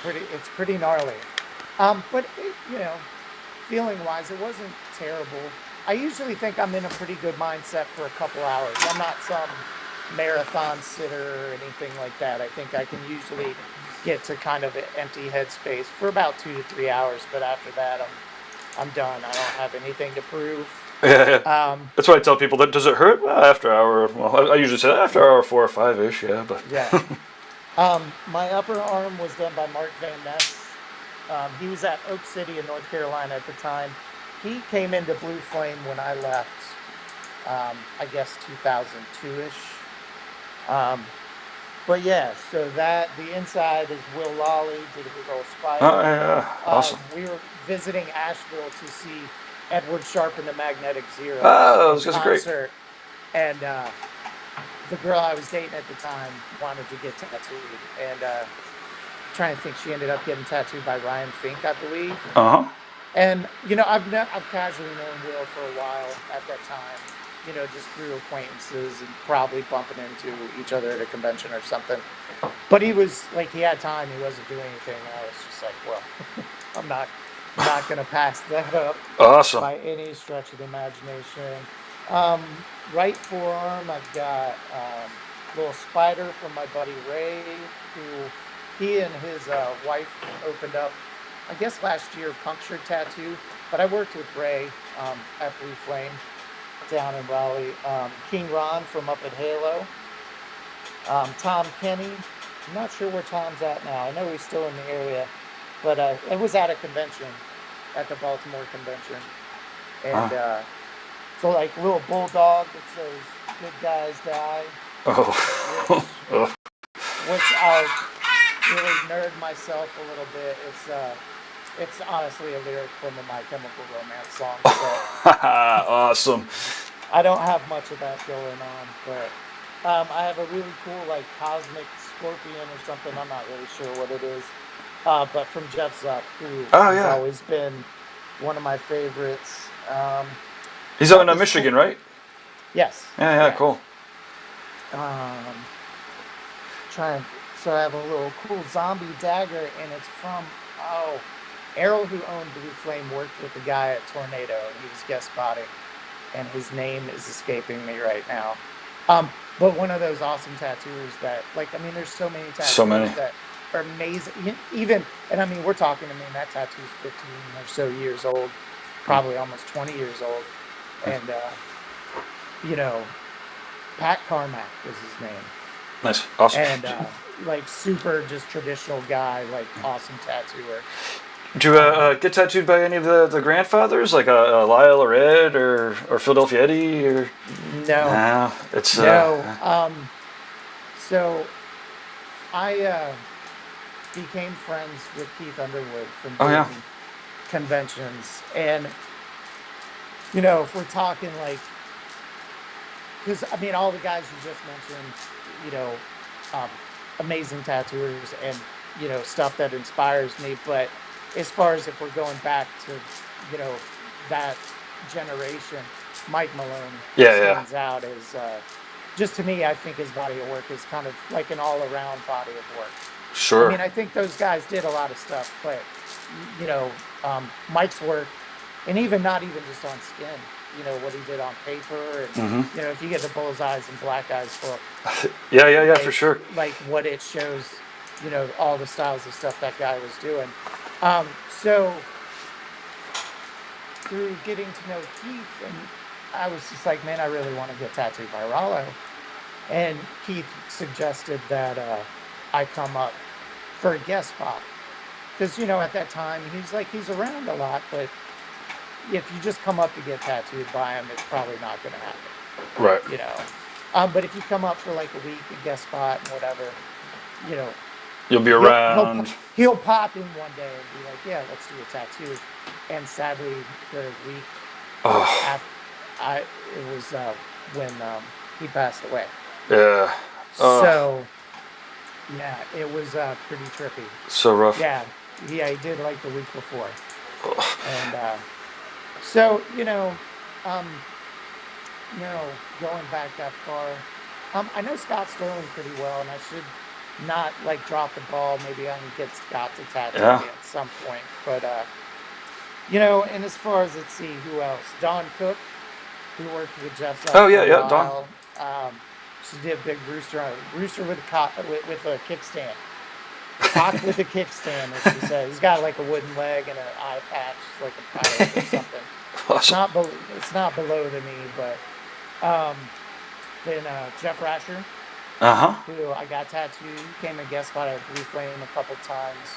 Speaker 3: pretty gnarly. But feeling wise, it wasn't terrible. I usually think I'm in a pretty good mindset for a couple hours. I'm not some marathon sitter or anything like that. I think I can usually get to kind of an empty headspace for about 2 to 3 hours, but after that, I'm I'm done. I don't have anything to prove.
Speaker 1: Yeah, yeah.
Speaker 3: Um,
Speaker 1: That's why I tell people that does it hurt? Well, after hour. Well, I usually say after hour 4 or 5 ish. Yeah, but
Speaker 3: yeah. My upper arm was done by Mark Van Ness. He was at Oak City in North Carolina at the time. He came into Blue Flame when I left. I guess 2002-ish. Um, but yeah, so that the inside is Will Lawley, did a big old
Speaker 1: oh
Speaker 3: spider.
Speaker 1: yeah, awesome.
Speaker 3: We were visiting Asheville to see Edward Sharpe and the Magnetic Zeros
Speaker 1: Oh,
Speaker 3: in
Speaker 1: those guys are great.
Speaker 3: concert, and the girl I was dating at the time wanted to get tattooed, and trying to think, she ended up getting tattooed by Ryan Fink, I believe.
Speaker 1: Uh huh.
Speaker 3: And I've casually known Will for a while at that time, just through acquaintances and probably bumping into each other at a convention or something. But he was like, he had time, he wasn't doing anything, and I was just like, well, I'm not gonna pass that up
Speaker 1: Awesome.
Speaker 3: by any stretch of the imagination. Um, right forearm, I've got little spider from my buddy Ray, who he and his wife opened up, I guess last year, Punctured Tattoo. But I worked with Ray at Blue Flame down in Raleigh. King Ron from up at Halo. Tom Kenny. I'm not sure where Tom's at now. I know he's still in the area, but it was at a convention, at the Baltimore convention, and so like little bulldog that says "Good guys die,"
Speaker 1: Oh. Oh.
Speaker 3: which I'll really nerd myself a little bit. It's honestly a lyric from a My Chemical Romance song. So
Speaker 1: Awesome.
Speaker 3: I don't have much of that going on, but I have a really cool like cosmic scorpion or something. I'm not really sure what it is, but from Jeff Zupp, who
Speaker 1: Oh
Speaker 3: has
Speaker 1: yeah.
Speaker 3: always been one of my favorites.
Speaker 1: He's out
Speaker 3: That
Speaker 1: in
Speaker 3: was
Speaker 1: Michigan,
Speaker 3: cool.
Speaker 1: right?
Speaker 3: Yes.
Speaker 1: Yeah, yeah, cool.
Speaker 3: Um, trying. So I have a little cool zombie dagger, and it's from Errol, who owned Blue Flame, worked with the guy at Tornado, and he was guest spotting, and his name is escaping me right now. But one of those awesome tattooers that, like, I mean, there's so many
Speaker 1: So many.
Speaker 3: tattooers that are amazing. Even, and I mean, we're talking, I mean, that tattoo's 15 or so years old, probably almost 20 years old, and you know, Pat Carmack was his name.
Speaker 1: Nice. Awesome.
Speaker 3: And like super just traditional guy, like awesome tattooer.
Speaker 1: Did you get tattooed by any of the grandfathers, like Lyle or Ed or Philadelphia Eddie or?
Speaker 3: No.
Speaker 1: No, it's
Speaker 3: No. So I became friends with Keith Underwood from
Speaker 1: Oh,
Speaker 3: doing
Speaker 1: yeah.
Speaker 3: conventions, and if we're talking like, because I mean, all the guys you just mentioned, you know, um, amazing tattooers, and stuff that inspires me. But as far as if we're going back to, that generation, Mike Malone
Speaker 1: Yeah, yeah.
Speaker 3: stands out as just to me. I think his body of work is kind of like an all-around body of work. I
Speaker 1: Sure.
Speaker 3: mean, I think those guys did a lot of stuff, but Mike's work, and even not even just on skin. What he did on paper, and if you get the Bullseyes and Black Eyes book,
Speaker 1: Yeah, for
Speaker 3: like
Speaker 1: sure.
Speaker 3: like what it shows, all the styles of stuff that guy was doing. So through getting to know Keith, and I was just like, man, I really want to get tattooed by Rollo. And Keith suggested that I come up for a guest spot. Because, at that time, he's around a lot, but if you just come up to get tattooed by him, it's probably not going to happen,
Speaker 1: Right.
Speaker 3: But if you come up for like a week, a guest spot, and whatever, you know,
Speaker 1: You'll be
Speaker 3: he'll,
Speaker 1: around.
Speaker 3: he'll pop in one day and be like, yeah, let's do a tattoo. And sadly, the week
Speaker 1: Oh,
Speaker 3: after, it was when he passed away.
Speaker 1: yeah. Oh,
Speaker 3: So, yeah, it was pretty trippy.
Speaker 1: so rough.
Speaker 3: Yeah, he did like the week before. And so, um, going back that far, I know Scott Sterling pretty well, and I should not like drop the ball. Maybe I can get Scott to tattoo
Speaker 1: Yeah.
Speaker 3: me at some point. But and as far as, let's see, who else? Don Cook, who worked with Jeff Zupp
Speaker 1: Oh, yeah,
Speaker 3: for a
Speaker 1: yeah, Don.
Speaker 3: while. She did Big Rooster with a kickstand. Cock with a kickstand, as she said. He's got like a wooden leg and an eye patch, like a pirate or something.
Speaker 1: Awesome.
Speaker 3: It's not below the knee, but then Jeff Rasher,
Speaker 1: Uh huh.
Speaker 3: who I got tattooed, he came and guest spotted at Blue Flame a couple times,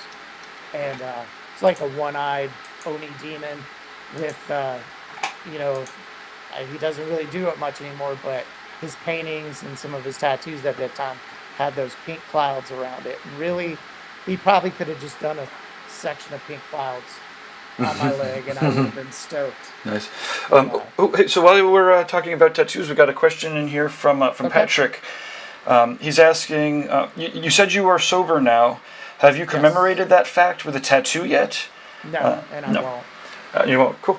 Speaker 3: and it's like a one-eyed Oni demon with you know, he doesn't really do it much anymore, but his paintings and some of his tattoos at that time had those pink clouds around it. And really, he probably could have just done a section of pink clouds on my leg, and I would have been stoked.
Speaker 1: Nice.
Speaker 3: Uh,
Speaker 1: Hey, so while we're talking about tattoos, we got a question in here from
Speaker 3: okay.
Speaker 1: Patrick. He's asking, you said you are sober now. Have you
Speaker 3: Yes.
Speaker 1: commemorated that fact with a tattoo yet?
Speaker 3: No, and I
Speaker 1: no.
Speaker 3: won't.
Speaker 1: You won't. Cool.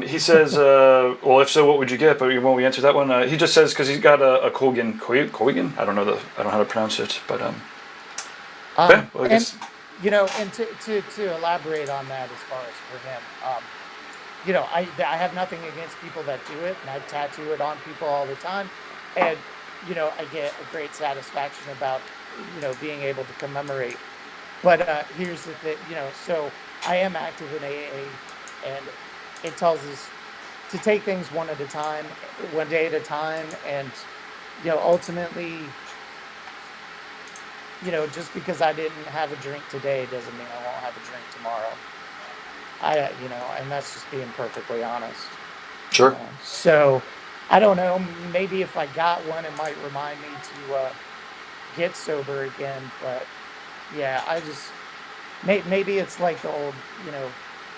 Speaker 1: He says, well, if so, what would you get? But you won't answer that one. He just says because he's got a Kogan. I don't know how to pronounce it, but yeah, well, I guess.
Speaker 3: And you know, and to elaborate on that, as far as for him, you know, I have nothing against people that do it, and I tattoo it on people all the time, and you know, I get a great satisfaction about, you know, being able to commemorate. But here's the thing, you know, so I am active in AA, and it tells us to take things one at a time, one day at a time, and you know, ultimately, you know, just because I didn't have a drink today doesn't mean I won't have a drink tomorrow. You know, and that's just being perfectly honest.
Speaker 1: Sure.
Speaker 3: So I don't know. Maybe if I got one, it might remind me to get sober again. But yeah, I just maybe it's like the old, you know,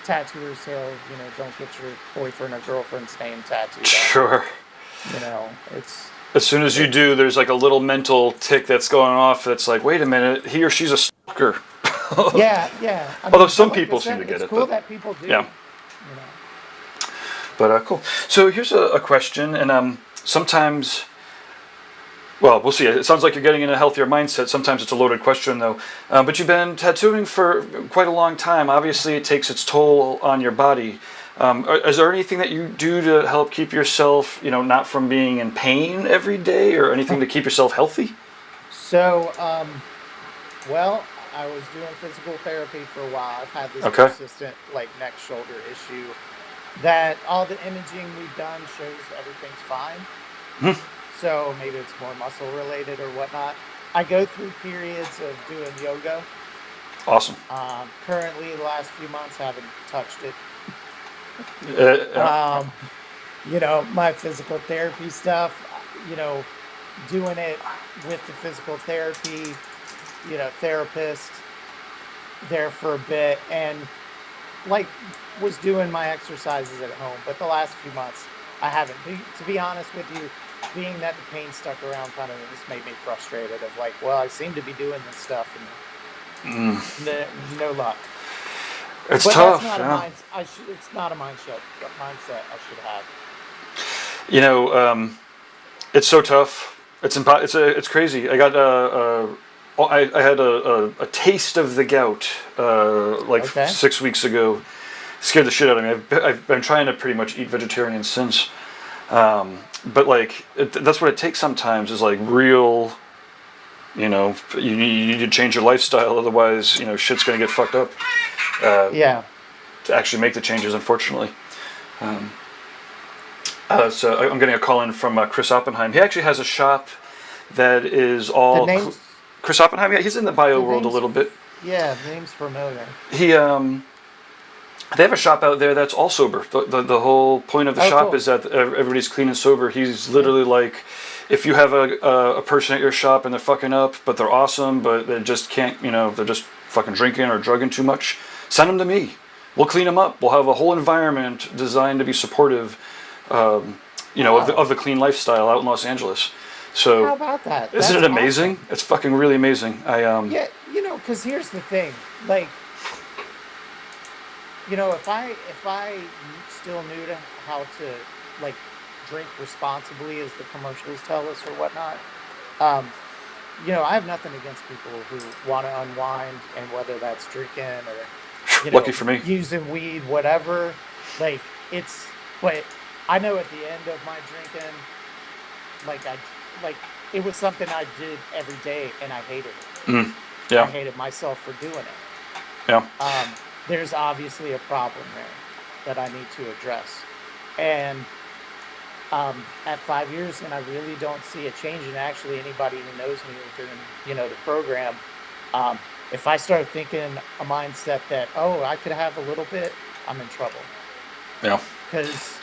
Speaker 3: tattooer's tale. You know, don't get your boyfriend or girlfriend's name tattooed
Speaker 1: Sure.
Speaker 3: on you. You know, it's
Speaker 1: As soon as you do, there's like a little mental tick that's going off. That's like, wait a minute, he or she's a stalker.
Speaker 3: yeah. I
Speaker 1: Although
Speaker 3: mean,
Speaker 1: some
Speaker 3: like I
Speaker 1: people seem
Speaker 3: said,
Speaker 1: to get
Speaker 3: it's
Speaker 1: it,
Speaker 3: cool
Speaker 1: but
Speaker 3: that people do.
Speaker 1: yeah.
Speaker 3: You know.
Speaker 1: But cool. So here's a question, and sometimes, well, we'll see. It sounds like you're getting in a healthier mindset. Sometimes it's a loaded question, though. But you've been tattooing for quite a long time. Obviously, it takes its toll on your body. Is there anything that you do to help keep yourself, you know, not from being in pain every day, or anything to keep yourself healthy?
Speaker 3: So, well, I was doing physical therapy for a while. I've had this
Speaker 1: Okay.
Speaker 3: persistent, like, neck shoulder issue that all the imaging we've done shows everything's fine.
Speaker 1: Hmm.
Speaker 3: So maybe it's more muscle related or whatnot. I go through periods of doing yoga.
Speaker 1: Awesome.
Speaker 3: Currently, the last few months, haven't touched it.
Speaker 1: Yeah.
Speaker 3: Um, you know, my physical therapy stuff, you know, doing it with the physical therapy, you know, therapist there for a bit, and like was doing my exercises at home. But the last few months, I haven't. To be honest with you, being that the pain stuck around kind of just made me frustrated of like, well, I seem to be doing this stuff and no luck.
Speaker 1: It's
Speaker 3: But
Speaker 1: tough.
Speaker 3: that's not a
Speaker 1: Yeah.
Speaker 3: it's not a mindset I should have.
Speaker 1: You know, it's so tough. It's crazy. I got I had a taste of the gout like
Speaker 3: Okay.
Speaker 1: 6 weeks ago. Scared the shit out of me. I've been trying to pretty much eat vegetarian since. But like that's what it takes sometimes is like real. You know, you need to change your lifestyle, otherwise, you know, shit's gonna get fucked up.
Speaker 3: Yeah.
Speaker 1: To actually make the changes, unfortunately. So I'm getting a call in from Chris Oppenheim. He actually has a shop that is
Speaker 3: The
Speaker 1: all
Speaker 3: names
Speaker 1: Chris Oppenheim. Yeah, he's in the bio
Speaker 3: the
Speaker 1: world a
Speaker 3: names
Speaker 1: little bit.
Speaker 3: yeah, the name's familiar.
Speaker 1: He they have a shop out there that's all sober. The whole point of the
Speaker 3: Oh,
Speaker 1: shop
Speaker 3: cool.
Speaker 1: is that everybody's clean and sober. He's
Speaker 3: Yeah.
Speaker 1: literally like, if you have a person at your shop and they're fucking up, but they're awesome, but they just can't, you know, they're just fucking drinking or drugging too much, send them to me. We'll clean them up. We'll have a whole environment designed to be supportive, you know,
Speaker 3: Wow.
Speaker 1: of the clean lifestyle out in Los Angeles.
Speaker 3: How
Speaker 1: So,
Speaker 3: about that?
Speaker 1: isn't
Speaker 3: That's
Speaker 1: it amazing?
Speaker 3: awesome.
Speaker 1: It's fucking really amazing.
Speaker 3: Yeah, you know, because here's the thing. Like, you know, if I still knew to how to like drink responsibly, as the commercials tell us or whatnot, um, you know, I have nothing against people who want to unwind, and whether that's drinking or, you
Speaker 1: lucky
Speaker 3: know,
Speaker 1: for me.
Speaker 3: using weed, whatever. Like it's, but I know at the end of my drinking, like I, like it was something I did every day, and I hated it.
Speaker 1: Mm. Yeah.
Speaker 3: I hated myself for doing it.
Speaker 1: Yeah.
Speaker 3: There's obviously a problem there that I need to address. And at 5 years, and I really don't see a change. And actually, anybody who knows me within, the program, um, if I start thinking a mindset that, oh, I could have a little bit, I'm in trouble
Speaker 1: Yeah.
Speaker 3: because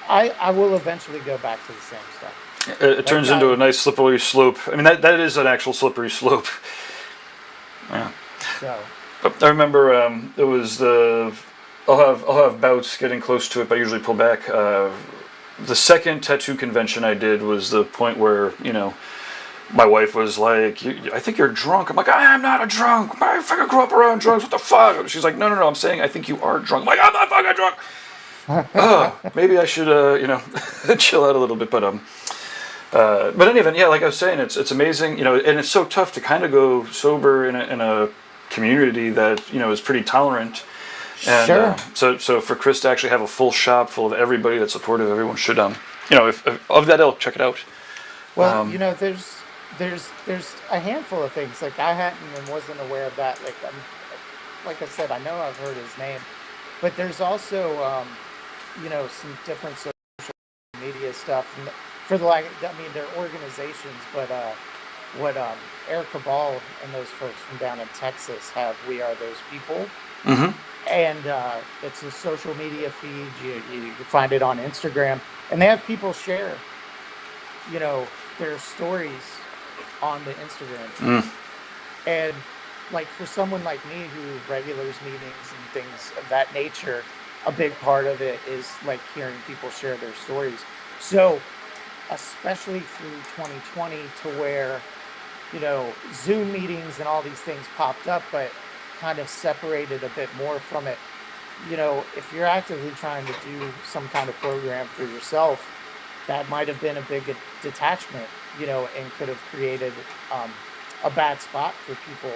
Speaker 3: I will eventually go back to the same stuff.
Speaker 1: It
Speaker 3: Like
Speaker 1: turns into a nice slippery slope. I mean, that is an actual slippery slope. Yeah.
Speaker 3: so
Speaker 1: I remember it was the. I'll have bouts getting close to it, but I usually pull back. The second tattoo convention I did was the point where my wife was like, "I think you're drunk." I'm like, "I am not a drunk. I fucking grew up around drunks. What the fuck?" She's like, "No. I'm saying I think you are drunk." I'm like, "I'm not fucking drunk." Oh, maybe I should chill out a little bit, but in any event, yeah, like I was saying, it's amazing, and it's so tough to kind of go sober in a community that is pretty tolerant. And
Speaker 3: sure.
Speaker 1: so for Chris to actually have a full shop full of everybody that's supportive, everyone should if of that ilk, check it out.
Speaker 3: Well,
Speaker 1: Um,
Speaker 3: there's a handful of things like I hadn't and wasn't aware of that. Like I said, I know I've heard his name, but there's also some different social media stuff and for the like. I mean, they're organizations, but what Eric Cabal and those folks from down in Texas have, We Are Those People,
Speaker 1: mhm.
Speaker 3: and it's a social media feed. You can find it on Instagram, and they have people share their stories on the Instagram feed.
Speaker 1: Mm,
Speaker 3: And like for someone like me who regulars meetings and things of that nature, a big part of it is like hearing people share their stories. So especially through 2020 to where, Zoom meetings and all these things popped up, but kind of separated a bit more from it. If you're actively trying to do some kind of program for yourself, that might have been a big detachment, and could have created um, a bad spot for people.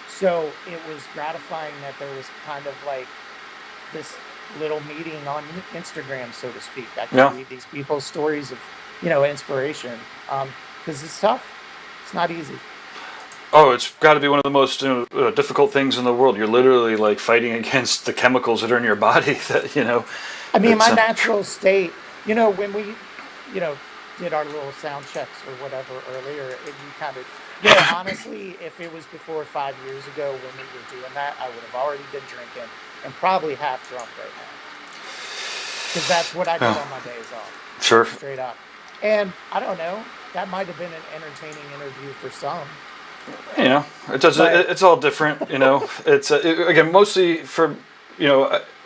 Speaker 3: So it was gratifying that there was kind of like this little meeting on Instagram, so to speak. I could
Speaker 1: yeah.
Speaker 3: read these people's stories of, inspiration, because it's tough. It's not easy.
Speaker 1: Oh, it's got to be one of the most difficult things in the world. You're literally like fighting against the chemicals that are in your body. That.
Speaker 3: I mean,
Speaker 1: It's
Speaker 3: my natural state, when we, you know, did our little sound checks or whatever earlier, you kind of, honestly, if it was before 5 years ago when we were doing that, I would have already been drinking and probably half drunk right now. Because that's what I did
Speaker 1: yeah,
Speaker 3: on my days off,
Speaker 1: sure.
Speaker 3: straight up. And I don't know, that might have been an entertaining interview for some,
Speaker 1: It does.
Speaker 3: but
Speaker 1: It's all different. It's again mostly for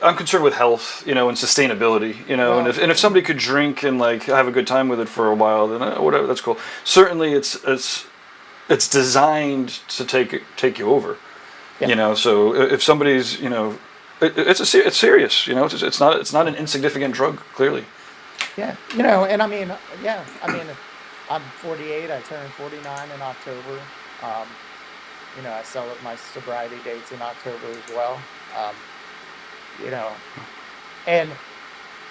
Speaker 1: I'm concerned with health. And sustainability. And
Speaker 3: well,
Speaker 1: if somebody could drink and like have a good time with it for a while, then whatever, that's cool. Certainly, it's designed to take you over.
Speaker 3: yeah,
Speaker 1: So if somebody's it's serious. It's not an insignificant drug. Clearly.
Speaker 3: yeah, and I mean, yeah, I mean, I'm 48. I turned 49 in October. Um, I celebrate my sobriety dates in October as well. Um, you know, and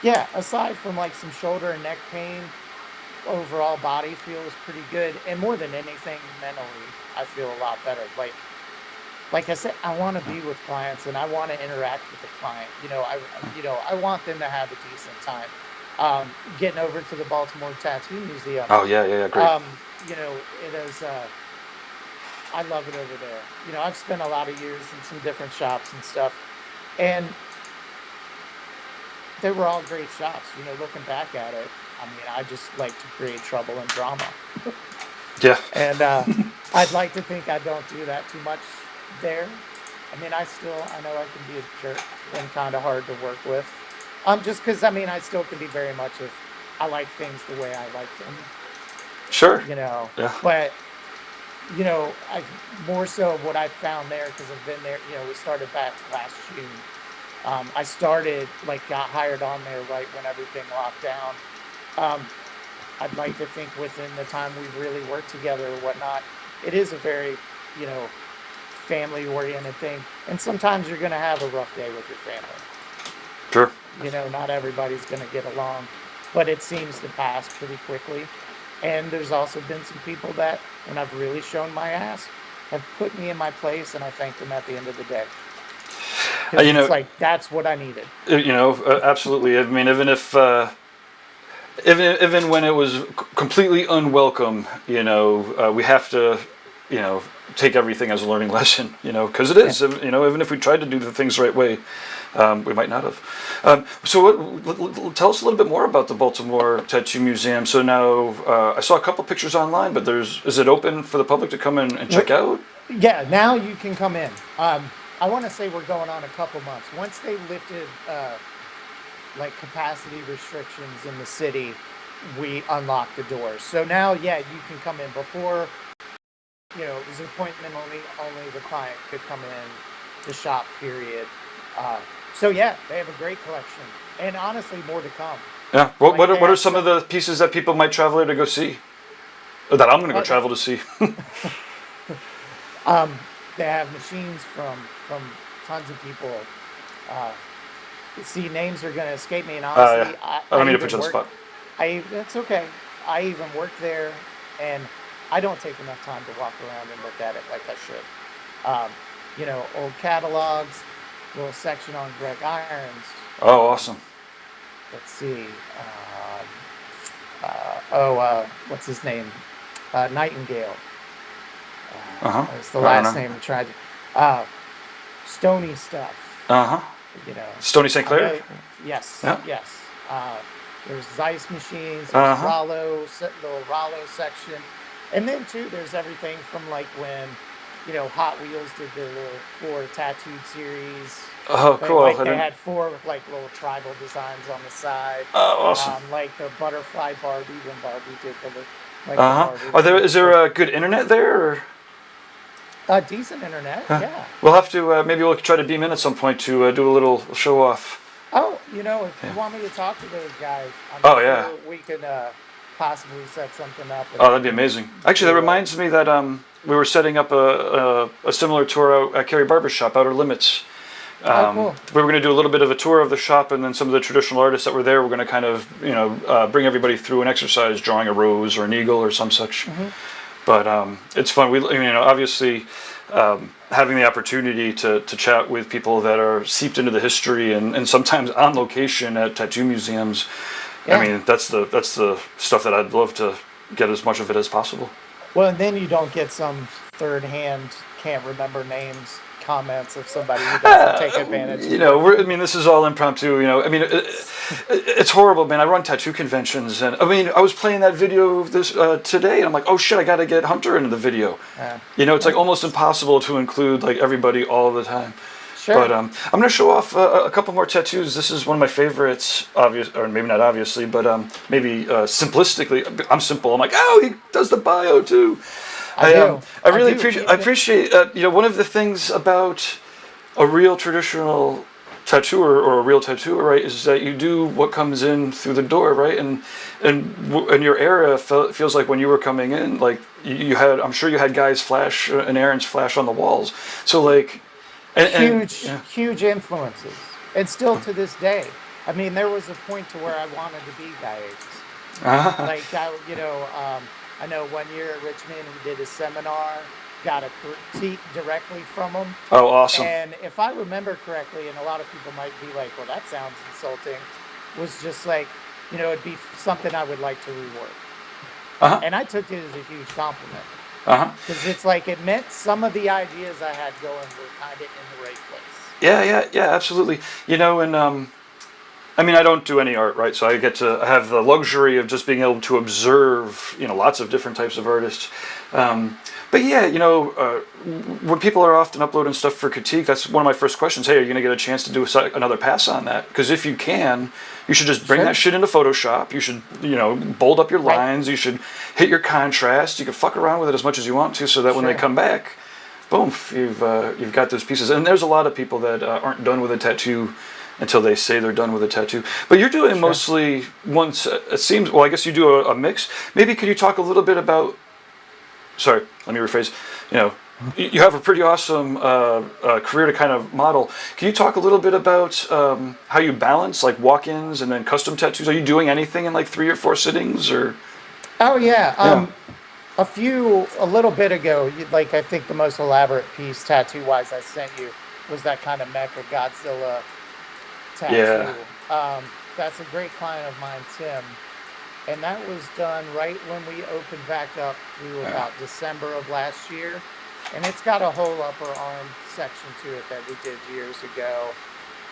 Speaker 3: yeah, aside from like some shoulder and neck pain, overall body feels pretty good. And more than anything, mentally, I feel a lot better. Like I said, I want to be with clients and I want to interact with the client. I want them to have a decent time. Getting over to the Baltimore Tattoo Museum,
Speaker 1: Oh yeah, yeah, yeah. Great.
Speaker 3: it is. I love it over there. I've spent a lot of years in some different shops and stuff, and they were all great shops. Looking back at it, I mean, I just like to create trouble and drama,
Speaker 1: Yeah.
Speaker 3: and I'd like to think I don't do that too much there. I mean, I know I can be a jerk and kind of hard to work with. Just because I mean, I still can be very much of I like things the way I like them,
Speaker 1: Sure.
Speaker 3: you know.
Speaker 1: Yeah.
Speaker 3: But I more so of what I found there because I've been there. We started back last June. I started like got hired on there right when everything locked down. Um, I'd like to think within the time we've really worked together or whatnot, it is a very you know family oriented thing. And sometimes you're going to have a rough day with your family.
Speaker 1: Sure.
Speaker 3: Not everybody's going to get along, but it seems to pass pretty quickly. And there's also been some people that, when I've really shown my ass, have put me in my place, and I thank them at the end of the day. 'Cause
Speaker 1: You
Speaker 3: it's
Speaker 1: know,
Speaker 3: like that's what I needed.
Speaker 1: absolutely. I mean, even when it was completely unwelcome, we have to, you know, take everything as a learning lesson, because it
Speaker 3: Yeah.
Speaker 1: is, even if we tried to do the things the right way, we might not have. So tell us a little bit more about the Baltimore Tattoo Museum. So now, I saw a couple pictures online, but is it open for the public to come in and check out?
Speaker 3: Yeah, now you can come in. I want to say we're going on a couple months. Once they lifted like capacity restrictions in the city, we unlocked the doors. So now, yeah, you can come in. Before, it was appointment only. Only the client could come in the shop. Period. So yeah, they have a great collection, and honestly, more to come.
Speaker 1: Yeah. What
Speaker 3: Like
Speaker 1: what are,
Speaker 3: they
Speaker 1: what are
Speaker 3: have
Speaker 1: some of
Speaker 3: some.
Speaker 1: the pieces that people might travel here to go see? Or that I'm going to go
Speaker 3: Uh,
Speaker 1: travel to see.
Speaker 3: they have machines from tons of people. Uh, See, names are going to escape me, and
Speaker 1: Yeah.
Speaker 3: honestly, I,
Speaker 1: I don't
Speaker 3: I
Speaker 1: mean to put
Speaker 3: even
Speaker 1: you on the
Speaker 3: work.
Speaker 1: spot.
Speaker 3: That's okay. I even work there, and I don't take enough time to walk around and look at it like I should. Um, old catalogs, little section on Greg Irons.
Speaker 1: Oh, awesome.
Speaker 3: Let's see. What's his name? Nightingale.
Speaker 1: Uh huh.
Speaker 3: It's the
Speaker 1: I don't
Speaker 3: last
Speaker 1: know.
Speaker 3: name. Tried. Uh, Stony stuff.
Speaker 1: Uh huh.
Speaker 3: You know,
Speaker 1: Stony St.
Speaker 3: I
Speaker 1: Clair.
Speaker 3: know. Yes,
Speaker 1: Yeah.
Speaker 3: yes. Uh, there's Zeiss machines. There's
Speaker 1: Uh huh.
Speaker 3: Little Rollo section, and then too, there's everything from like when, Hot Wheels did their little 4 tattooed series.
Speaker 1: Oh,
Speaker 3: They
Speaker 1: cool. I
Speaker 3: like they
Speaker 1: didn't.
Speaker 3: had 4 like little tribal designs on the side.
Speaker 1: Oh, awesome.
Speaker 3: Like the butterfly Barbie when Barbie did the
Speaker 1: Uh huh.
Speaker 3: Barbie
Speaker 1: Is
Speaker 3: movie.
Speaker 1: there a good internet there? Or?
Speaker 3: Decent internet,
Speaker 1: Huh?
Speaker 3: yeah.
Speaker 1: We'll have to. Maybe we'll try to beam in at some point to do a little show off.
Speaker 3: Oh, if you
Speaker 1: Yeah.
Speaker 3: want me to talk to those guys, I'm
Speaker 1: Oh yeah.
Speaker 3: sure we could possibly set something up
Speaker 1: Oh,
Speaker 3: and
Speaker 1: that'd be amazing. Actually, that
Speaker 3: do
Speaker 1: reminds me that we were setting up a similar tour out at Kerry Barber's shop, Outer Limits.
Speaker 3: oh, cool.
Speaker 1: We were going to do a little bit of a tour of the shop, and then some of the traditional artists that were there were going to kind of, bring everybody through an exercise, drawing a rose or an eagle or some such.
Speaker 3: Hmm.
Speaker 1: But it's fun. Obviously, having the opportunity to chat with people that are seeped into the history and sometimes on location at tattoo museums. I
Speaker 3: Yeah.
Speaker 1: mean, that's the stuff that I'd love to get as much of it as possible.
Speaker 3: Well, and then you don't get some third hand, can't remember names comments of somebody who doesn't take advantage of your.
Speaker 1: This is all impromptu. It's horrible, man. I run tattoo conventions, and I was playing that video of this today, and I'm like, oh shit, I got to get Hunter into the video. It's like almost impossible to include like everybody all the time.
Speaker 3: Sure.
Speaker 1: But I'm going to show off a couple more tattoos. This is one of my favorites, or maybe not obviously, but maybe simplistically. I'm simple. I'm like, oh, he does the bio too.
Speaker 3: I do.
Speaker 1: I really
Speaker 3: do.
Speaker 1: appreciate. One of the things about a real traditional tattooer or a real tattooer, right, is that you do what comes in through the door, right, and your era feels like when you were coming in, like you had. I'm sure you had guys flash and errands flash on the walls. So like.
Speaker 3: Huge,
Speaker 1: Yeah.
Speaker 3: huge influences, and still to this day. I mean, there was a point to where I wanted to be Dietes. Like that, I know one year at Richmond, he did a seminar, got a critique directly from him.
Speaker 1: Oh, awesome.
Speaker 3: And if I remember correctly, and a lot of people might be like, well, that sounds insulting, was just like, it'd be something I would like to rework.
Speaker 1: Uh-huh.
Speaker 3: And I took it as a huge compliment.
Speaker 1: Uh-huh.
Speaker 3: Because it's like it meant some of the ideas I had going were kind of in the right place.
Speaker 1: Yeah, absolutely. I don't do any art, right? So I get to have the luxury of just being able to observe, lots of different types of artists. But yeah, when people are often uploading stuff for critique, that's one of my first questions. Hey, are you going to get a chance to do another pass on that? Because if you can, you should just bring
Speaker 3: Sure.
Speaker 1: that shit into Photoshop. You should, bold up your
Speaker 3: Right.
Speaker 1: lines. You should hit your contrast. You can fuck around with it as much as you want to, so that when they
Speaker 3: Sure.
Speaker 1: come back, boom, you've got those pieces. And there's a lot of people that aren't done with a tattoo until they say they're done with a tattoo. But you're doing
Speaker 3: Sure.
Speaker 1: mostly once. It seems. Well, I guess you do a mix. Maybe could you talk a little bit about? Sorry, let me rephrase. You have a pretty awesome career to kind of model. Can you talk a little bit about how you balance like walk-ins and then custom tattoos? Are you doing anything in like 3 or 4 sittings or?
Speaker 3: Oh yeah.
Speaker 1: Yeah.
Speaker 3: a little bit ago, like I think the most elaborate piece tattoo wise I sent you was that kind of Mecha Godzilla
Speaker 1: Yeah.
Speaker 3: tattoo. That's a great client of mine, Tim, and that was done right when we opened back up through
Speaker 1: Yeah.
Speaker 3: about December of last year. And it's got a whole upper arm section to it that we did years ago.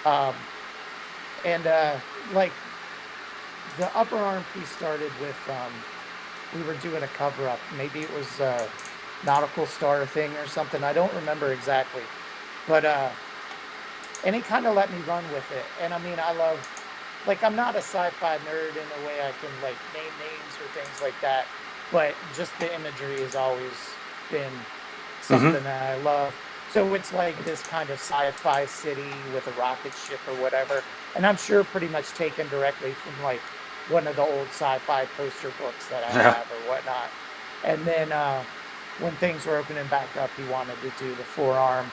Speaker 3: Um, and like the upper arm piece started with we were doing a cover up. Maybe it was a nautical star thing or something. I don't remember exactly, but and he kind of let me run with it. And I mean, I love, like, I'm not a sci-fi nerd in a way I can like name names or things like that, but just the imagery has always been
Speaker 1: Mm-hmm.
Speaker 3: something that I love. So it's like this kind of sci-fi city with a rocket ship or whatever, and I'm sure pretty much taken directly from like one of the old sci-fi poster books that I
Speaker 1: Yeah.
Speaker 3: have or whatnot. And then when things were opening back up, he wanted to do the forearm,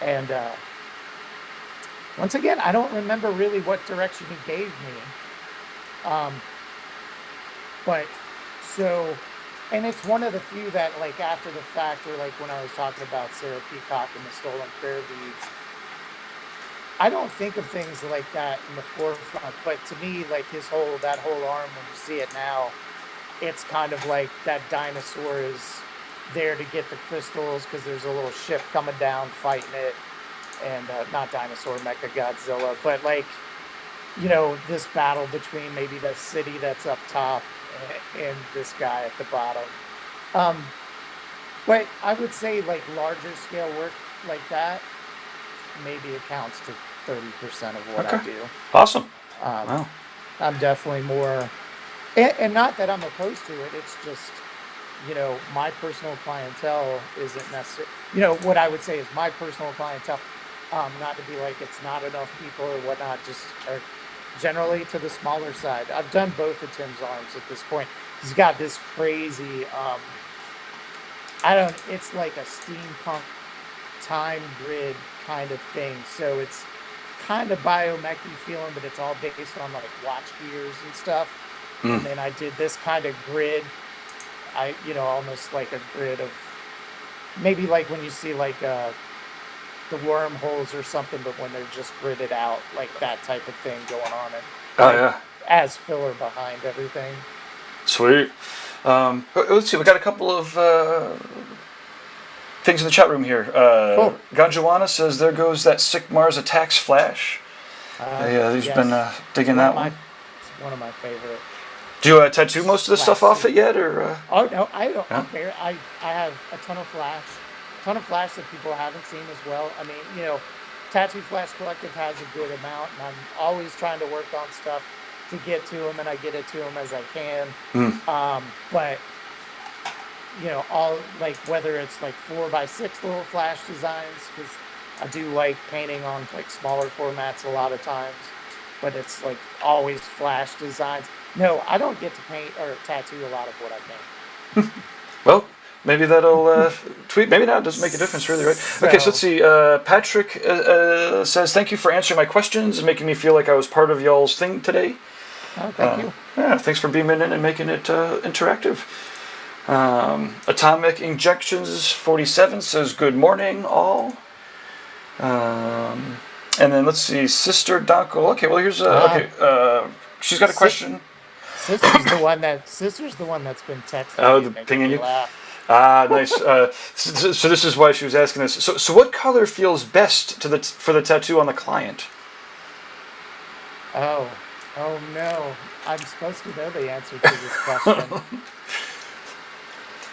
Speaker 3: and once again, I don't remember really what direction he gave me. Um, but so, and it's one of the few that, like, after the fact, or like when I was talking about Sarah Peacock and the stolen prayer beads, I don't think of things like that in the forefront. But to me, like that whole arm, when you see it now, it's kind of like that dinosaur is there to get the crystals because there's a little ship coming down fighting it, and not dinosaur, Mecha Godzilla, but like, this battle between maybe the city that's up top and this guy at the bottom. Um, but I would say like larger scale work like that maybe accounts to 30% of what I
Speaker 1: Okay.
Speaker 3: do.
Speaker 1: Awesome.
Speaker 3: Um,
Speaker 1: Wow.
Speaker 3: I'm definitely more, and not that I'm opposed to it. It's just, my personal clientele isn't necessarily, what I would say is my personal clientele, not to be like it's not enough people or whatnot, just are generally to the smaller side. I've done both of Tim's arms at this point. He's got this crazy, it's like a steampunk time grid kind of thing. So it's kind of biomechy feeling, but it's all based on like watch gears and stuff.
Speaker 1: Mm.
Speaker 3: And then I did this kind of grid. Almost like a grid of maybe like when you see like the wormholes or something, but when they're just gridded out, like that type of thing going on, and
Speaker 1: Oh
Speaker 3: like
Speaker 1: yeah.
Speaker 3: as filler behind everything.
Speaker 1: Sweet. Let's see. We got a couple of things in the chat room here.
Speaker 3: Cool.
Speaker 1: Ganjuana says, "There goes that sick Mars attacks flash." Yeah, he's been
Speaker 3: Yes,
Speaker 1: digging that one.
Speaker 3: it's one of my favorite
Speaker 1: Do you tattoo most of the stuff
Speaker 3: flash
Speaker 1: off it
Speaker 3: suit.
Speaker 1: yet, or?
Speaker 3: Oh no, I don't.
Speaker 1: Yeah.
Speaker 3: I have a ton of flash that people haven't seen as well. I mean, Tattoo Flash Collective has a good amount, and I'm always trying to work on stuff to get to them, and I get it to them as I can.
Speaker 1: Mm.
Speaker 3: But all like whether it's like 4x6 little flash designs, because I do like painting on like smaller formats a lot of times, but it's like always flash designs. No, I don't get to paint or tattoo a lot of what I paint.
Speaker 1: Well, maybe that'll tweet. Maybe not. It doesn't make a difference, really, right? Okay, so let's
Speaker 3: So,
Speaker 1: see. Patrick says, "Thank you for answering my questions and making me feel like I was part of y'all's thing today."
Speaker 3: oh, thank you.
Speaker 1: Yeah, thanks for beaming in and making it interactive. Atomic Injections 47 says, "Good morning, all." And then let's see, Sister Donko. Okay, well here's she's got a question.
Speaker 3: Sister's the one that's been texting
Speaker 1: Oh,
Speaker 3: me
Speaker 1: the
Speaker 3: and making
Speaker 1: pinging
Speaker 3: me
Speaker 1: you.
Speaker 3: laugh.
Speaker 1: Ah, nice. So this is why she was asking this. So what color feels best for the tattoo on the client?
Speaker 3: Oh, oh no! I'm supposed to know the answer to this question.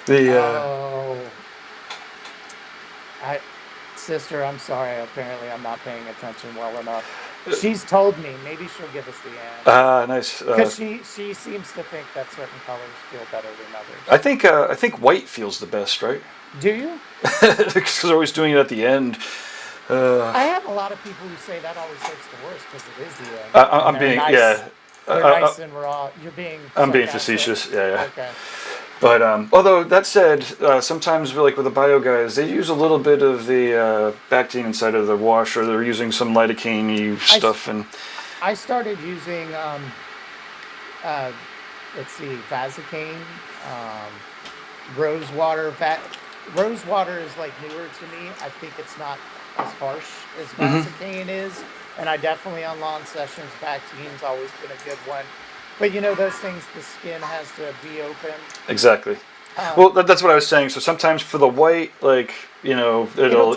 Speaker 1: The
Speaker 3: Oh, I, sister, I'm sorry. Apparently, I'm not paying attention well enough. She's told me. Maybe she'll give us the answer.
Speaker 1: nice.
Speaker 3: Because she seems to think that certain colors feel better than
Speaker 1: I
Speaker 3: others.
Speaker 1: think white feels the best, right?
Speaker 3: Do you?
Speaker 1: Because they're always doing it at the end.
Speaker 3: I have a lot of people who say that always hits the worst because it is the end, and
Speaker 1: I'm
Speaker 3: they're
Speaker 1: being
Speaker 3: nice. They're
Speaker 1: Uh,
Speaker 3: nice and raw. You're being
Speaker 1: I'm being
Speaker 3: sarcastic.
Speaker 1: facetious. Yeah.
Speaker 3: Okay.
Speaker 1: But although that said, sometimes like with the bio guys, they use a little bit of the Bactine inside of the wash, or they're using some lidocaine
Speaker 3: I, s-
Speaker 1: stuff. And
Speaker 3: I started using uh, let's see, Vasecaine, rosewater. Rosewater is like newer to me. I think it's not as harsh as Vaseline is, and I definitely on lawn sessions, Bactine's always been a good one. But you know those things, the skin has to be open.
Speaker 1: Exactly.
Speaker 3: Um,
Speaker 1: Well, that's what I was saying. So sometimes for the white, like, you know,
Speaker 3: it'll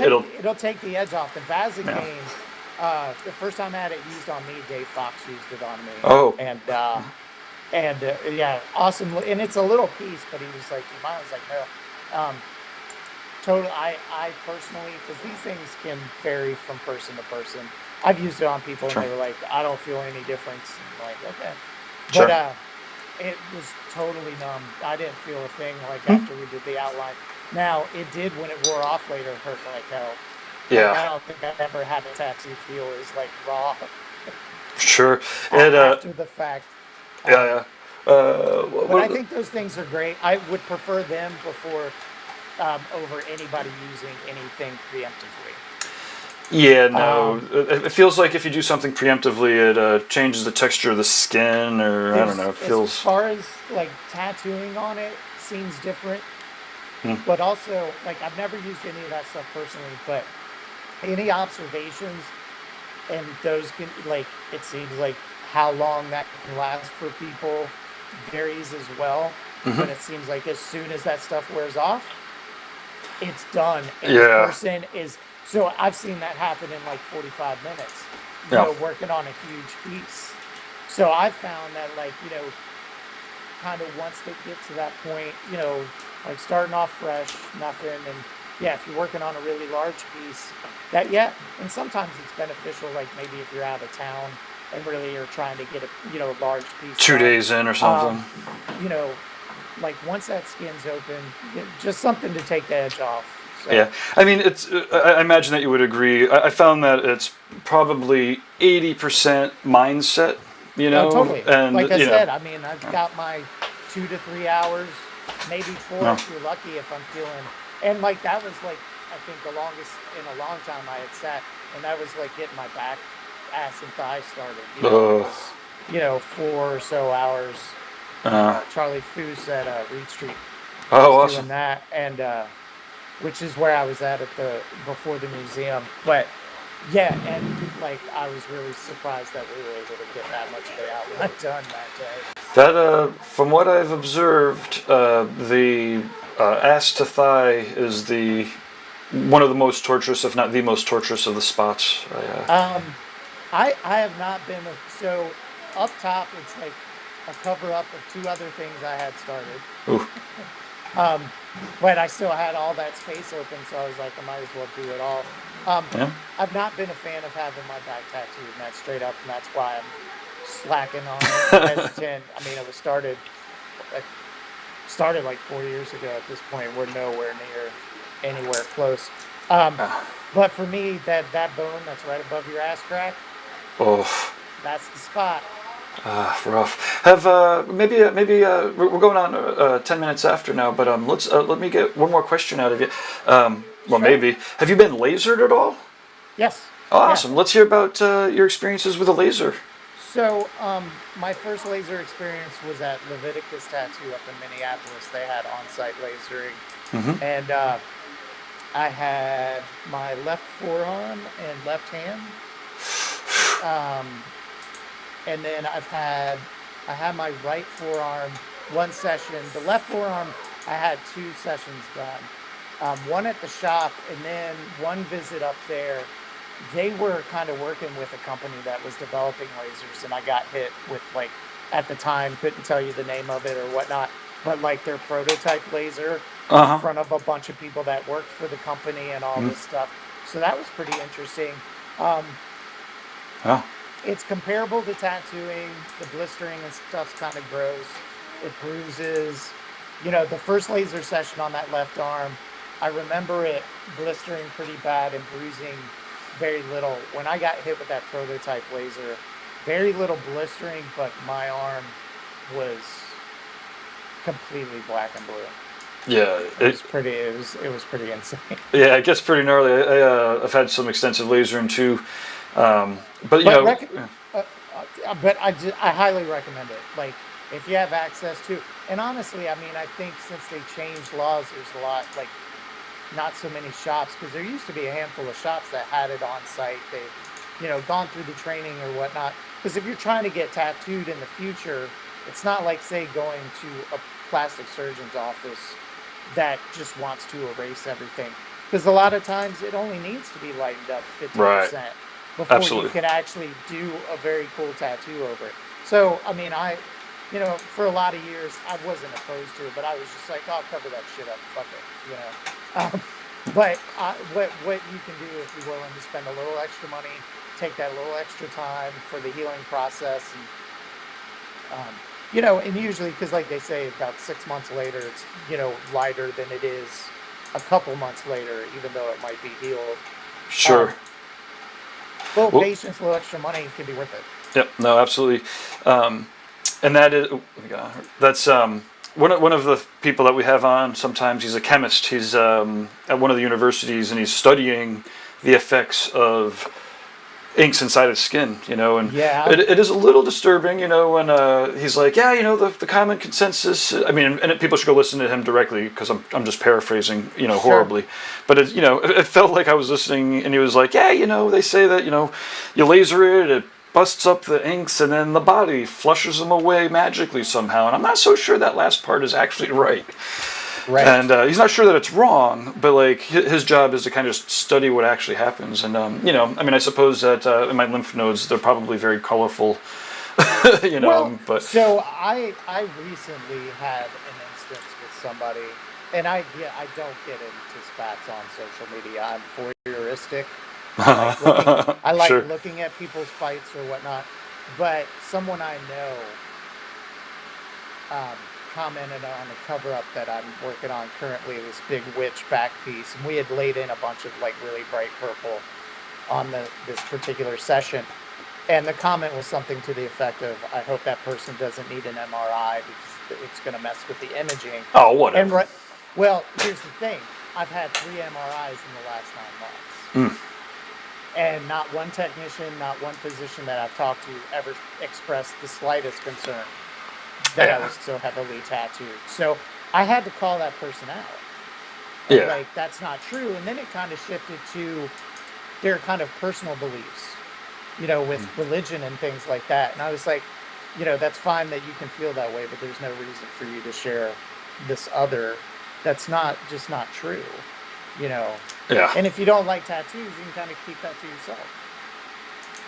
Speaker 3: take the edge off. The
Speaker 1: yeah.
Speaker 3: Vaseline, the first time I had it used on me, Dave Fox used it on me,
Speaker 1: Oh,
Speaker 3: and yeah, awesome. And it's a little piece, but he was like, "You mind?" I was like, "No." Total. I personally, because these things can vary from person to person. I've used it on people, and
Speaker 1: sure,
Speaker 3: they were like, "I don't feel any difference." And I'm like, okay, but
Speaker 1: sure.
Speaker 3: it was totally numb. I didn't feel a thing like
Speaker 1: Hmm?
Speaker 3: after we did the outline. Now it did when it wore off later hurt like hell. Like
Speaker 1: Yeah,
Speaker 3: I don't think I've ever had a tattoo feel as like raw
Speaker 1: sure. It,
Speaker 3: after the fact.
Speaker 1: yeah, yeah.
Speaker 3: But I think those things are great. I would prefer them before over anybody using anything preemptively.
Speaker 1: Yeah, no.
Speaker 3: Um,
Speaker 1: It feels like if you do something preemptively, it changes the texture of the skin, or I don't know. It
Speaker 3: as
Speaker 1: feels.
Speaker 3: far as like tattooing on it seems different,
Speaker 1: Hmm.
Speaker 3: but also like I've never used any of that stuff personally, but any observations and those can like it seems like how long that can last for people varies as well.
Speaker 1: Hmm.
Speaker 3: But it seems like as soon as that stuff wears off, it's done and the
Speaker 1: Yeah,
Speaker 3: person is so I've seen that happen in like 45 minutes,
Speaker 1: yeah.
Speaker 3: working on a huge piece. So I found that like, kind of once they get to that point, like starting off fresh, nothing. And yeah, if you're working on a really large piece, that, yeah, and sometimes it's beneficial, like maybe if you're out of town and really are trying to get a large piece
Speaker 1: Two
Speaker 3: done.
Speaker 1: days in or something.
Speaker 3: Um, you know, like once that skin's open, just something to take the edge off. So,
Speaker 1: Yeah, I mean, it's. I imagine that you would agree. I found that it's probably 80% mindset,
Speaker 3: oh, totally.
Speaker 1: and
Speaker 3: Like I said, I mean, I've got my 2 to 3 hours, maybe four
Speaker 1: no,
Speaker 3: if you're lucky if I'm feeling. And like that was like I think the longest in a long time I had sat, and that was like getting my back, ass, and thighs started. It
Speaker 1: ugh,
Speaker 3: was 4 or so hours.
Speaker 1: uh,
Speaker 3: Charlie Foose at Reed Street
Speaker 1: oh,
Speaker 3: was
Speaker 1: awesome.
Speaker 3: doing that, and which is where I was at the before the museum. But yeah, and like I was really surprised that we were able to get that much of the outline done that day.
Speaker 1: That, from what I've observed, the ass to thigh is the one of the most torturous, if not the most torturous, of the spots.
Speaker 3: Um, I have not been so up top. It's like a cover up of two other things I had started.
Speaker 1: Ooh,
Speaker 3: Um, but I still had all that space open, so I was like, I might as well do it all. Um,
Speaker 1: yeah.
Speaker 3: I've not been a fan of having my back tattooed, and that's straight up, and that's why I'm slacking on it and hesitant. I mean, it was like started like 4 years ago. At this point, we're nowhere near anywhere close. Um, but for me, that bone that's right above your ass crack,
Speaker 1: Oh.
Speaker 3: that's the spot.
Speaker 1: Rough. Have maybe we're going on 10 minutes after now, but let me get one more question out of you. Well,
Speaker 3: Sure.
Speaker 1: maybe have you been lasered at all?
Speaker 3: Yes. Yeah.
Speaker 1: Awesome. Let's hear about your experiences with a laser.
Speaker 3: So, my first laser experience was at Leviticus Tattoo up in Minneapolis. They had on-site lasering,
Speaker 1: Mm-hmm.
Speaker 3: and I had my left forearm and left hand, um, and then I had my right forearm one session. The left forearm I had two sessions done, one at the shop, and then one visit up there. They were kind of working with a company that was developing lasers, and I got hit with like at the time couldn't tell you the name of it or whatnot, but like their prototype laser
Speaker 1: Uh
Speaker 3: in
Speaker 1: huh.
Speaker 3: front of a bunch of people that worked for the company and all
Speaker 1: Mm.
Speaker 3: this stuff. So that was pretty interesting. Um,
Speaker 1: Oh.
Speaker 3: it's comparable to tattooing. The blistering and stuff's kind of gross. It bruises. The first laser session on that left arm, I remember it blistering pretty bad and bruising very little. When I got hit with that prototype laser, very little blistering, but my arm was completely black and blue.
Speaker 1: Yeah.
Speaker 3: It was pretty. It was pretty insane.
Speaker 1: Yeah. It gets pretty gnarly. I've had some extensive lasering too, but
Speaker 3: But but I highly recommend it. Like if you have access to, and honestly, I mean, I think since they changed laws, there's a lot like not so many shops because there used to be a handful of shops that had it on site. They've, gone through the training or whatnot. Because if you're trying to get tattooed in the future, it's not like, say, going to a plastic surgeon's office that just wants to erase everything. Because a lot of times it only needs to be lightened up 50%
Speaker 1: Right.
Speaker 3: before you
Speaker 1: Absolutely.
Speaker 3: can actually do a very cool tattoo over it. So, I mean, for a lot of years, I wasn't opposed to it, but I was just like, I'll cover that shit up. Fuck it. But what you can do if you're willing to spend a little extra money, take that little extra time for the healing process, and usually, because like they say, about 6 months later, it's lighter than it is a couple months later, even though it might be healed.
Speaker 1: Sure.
Speaker 3: Little
Speaker 1: Well,
Speaker 3: patience, little extra money can be worth it.
Speaker 1: yep. No, absolutely. And that is that's one of the people that we have on. Sometimes he's a chemist. He's at one of the universities, and he's studying the effects of inks inside his skin. And
Speaker 3: Yeah.
Speaker 1: it is a little disturbing. When he's like, yeah, the common consensus. I mean, and people should go listen to him directly because I'm just paraphrasing,
Speaker 3: Sure.
Speaker 1: horribly. But it felt like I was listening, and he was like, yeah, they say that you laser it busts up the inks, and then the body flushes them away magically somehow. And I'm not so sure that last part is actually right.
Speaker 3: Right.
Speaker 1: And he's not sure that it's wrong, but like his job is to kind of study what actually happens. And I mean, I suppose that in my lymph nodes, they're probably very colorful.
Speaker 3: Well,
Speaker 1: But
Speaker 3: so I recently had an instance with somebody, and I don't get into spats on social media. I'm voyeuristic. I like
Speaker 1: sure.
Speaker 3: looking at people's fights or whatnot. But someone I know um, commented on a cover up that I'm working on currently, this big witch back piece, and we had laid in a bunch of like really bright purple on this particular session. And the comment was something to the effect of, "I hope that person doesn't need an MRI because it's going to mess with the imaging."
Speaker 1: Oh,
Speaker 3: And
Speaker 1: whatever.
Speaker 3: well, here's the thing: I've had 3 MRIs in the last 9 months, and not one technician, not one physician that I've talked to ever expressed the slightest concern that I
Speaker 1: Yeah.
Speaker 3: was so heavily tattooed. So I had to call that person out.
Speaker 1: Yeah.
Speaker 3: Like, that's not true. And then it kind of shifted to their kind of personal beliefs, with religion and things like that. And I was like, that's fine that you can feel that way, but there's no reason for you to share this other that's not true, you know.
Speaker 1: Yeah.
Speaker 3: And if you don't like tattoos, you can kind of keep that to yourself.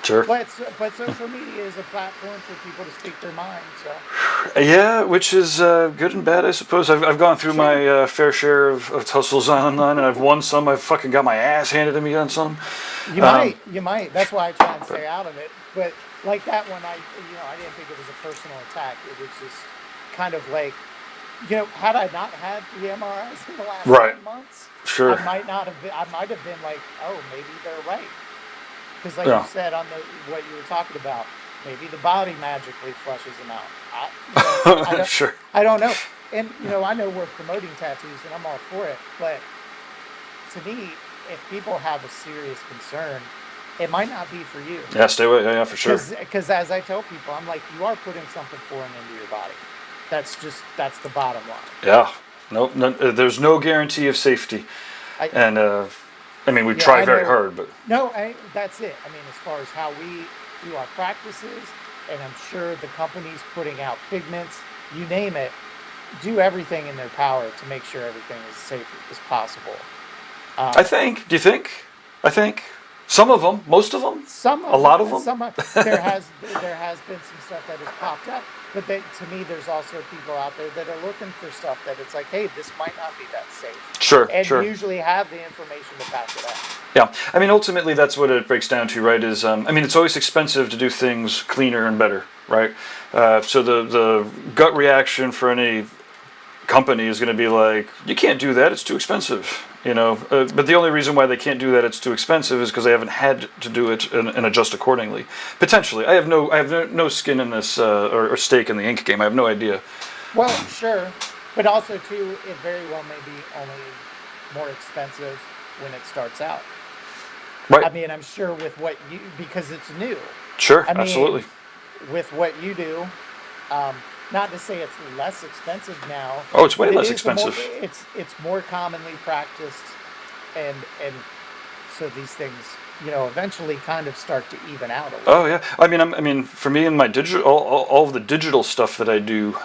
Speaker 1: Sure.
Speaker 3: But social media is a platform for people to speak their mind. So
Speaker 1: Yeah, which is good and bad, I suppose. I've gone through
Speaker 3: sure.
Speaker 1: my fair share of tussles online, and I've won some. I've fucking got my ass handed to me on some.
Speaker 3: You
Speaker 1: Um,
Speaker 3: might. That's why I try and stay out of it. But like that one, I didn't think it was a personal attack. It was just kind of like, had I not had the MRIs in the last
Speaker 1: right.
Speaker 3: 9 months,
Speaker 1: Sure.
Speaker 3: I might have been like, oh, maybe they're right. Because like
Speaker 1: Yeah.
Speaker 3: you said on what you were talking about, maybe the body magically flushes them out.
Speaker 1: Sure.
Speaker 3: I don't know. And I know we're promoting tattoos, and I'm all for it. But to me, if people have a serious concern, it might not be for you.
Speaker 1: Yeah, stay away. Yeah, for sure.
Speaker 3: Because as I tell people, I'm like, you are putting something foreign into your body. That's the bottom line.
Speaker 1: Yeah. Nope. No, there's no guarantee of safety,
Speaker 3: I
Speaker 1: and I mean we
Speaker 3: yeah,
Speaker 1: try
Speaker 3: I
Speaker 1: very
Speaker 3: know.
Speaker 1: hard, but
Speaker 3: No, that's it. I mean, as far as how we do our practices, and I'm sure the companies putting out pigments, you name it, do everything in their power to make sure everything is safe as possible.
Speaker 1: I
Speaker 3: Um,
Speaker 1: think. Do you think? I think some of them, most of them,
Speaker 3: some
Speaker 1: a
Speaker 3: of
Speaker 1: lot of
Speaker 3: them,
Speaker 1: them.
Speaker 3: there has been some stuff that has popped up, but to me, there's also people out there that are looking for stuff that it's like, hey, this might not be that safe,
Speaker 1: Sure.
Speaker 3: and
Speaker 1: Sure.
Speaker 3: usually have the information to back it up.
Speaker 1: Yeah, I mean, ultimately, that's what it breaks down to, right? Is I mean, it's always expensive to do things cleaner and better, right? So the gut reaction for any company is going to be like, you can't do that; it's too expensive, But the only reason why they can't do that, it's too expensive, is because they haven't had to do it and adjust accordingly. Potentially, I have no skin in this or stake in the ink game. I have no idea.
Speaker 3: Well, sure, but also too, it very well may be only more expensive when it starts out. I
Speaker 1: Right?
Speaker 3: mean, I'm sure with what because it's new.
Speaker 1: Sure.
Speaker 3: I mean,
Speaker 1: Absolutely.
Speaker 3: with what you do, um, not to say it's less expensive now,
Speaker 1: Oh, it's way
Speaker 3: but it
Speaker 1: less
Speaker 3: is the more
Speaker 1: expensive.
Speaker 3: it's more commonly practiced, and so these things, eventually kind of start to even out a little
Speaker 1: Oh
Speaker 3: bit.
Speaker 1: yeah, I mean, for me and my digital, all of the digital stuff that I do,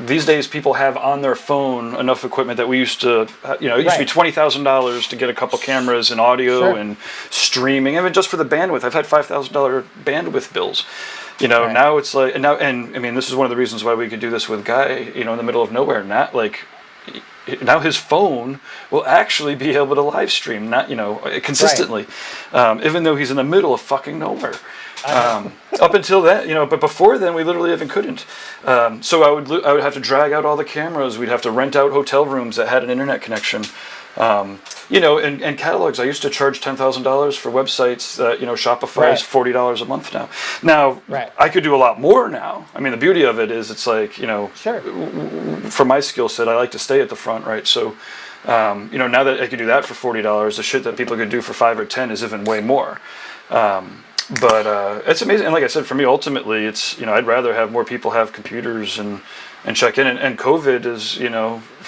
Speaker 1: these days people have on their phone enough equipment that we used to, it used to be
Speaker 3: Right.
Speaker 1: $20,000 to get a couple cameras and audio
Speaker 3: Sure.
Speaker 1: and streaming. I mean, just for the bandwidth, I've had $5,000 bandwidth bills.
Speaker 3: Right.
Speaker 1: Now it's like, and now, and I mean, this is one of the reasons why we could do this with Guy, in the middle of nowhere. Not like, now his phone will actually be able to live stream, not
Speaker 3: Right.
Speaker 1: consistently, even though he's in the middle of fucking nowhere.
Speaker 3: I know.
Speaker 1: Up until then, but before then, we literally even couldn't. So I would have to drag out all the cameras. We'd have to rent out hotel rooms that had an internet connection. And catalogs. I used to charge $10,000 for websites. Shopify is
Speaker 3: Right.
Speaker 1: $40 a month now. Now
Speaker 3: Right.
Speaker 1: I could do a lot more now. I mean, the beauty of it is it's like
Speaker 3: Sure.
Speaker 1: for my skill set, I like to stay at the front, right? So, now that I could do that for $40, the shit that people could do for 5 or 10 is even way more. But it's amazing, and like I said, for me, ultimately, it's I'd rather have more people have computers and check in. And COVID is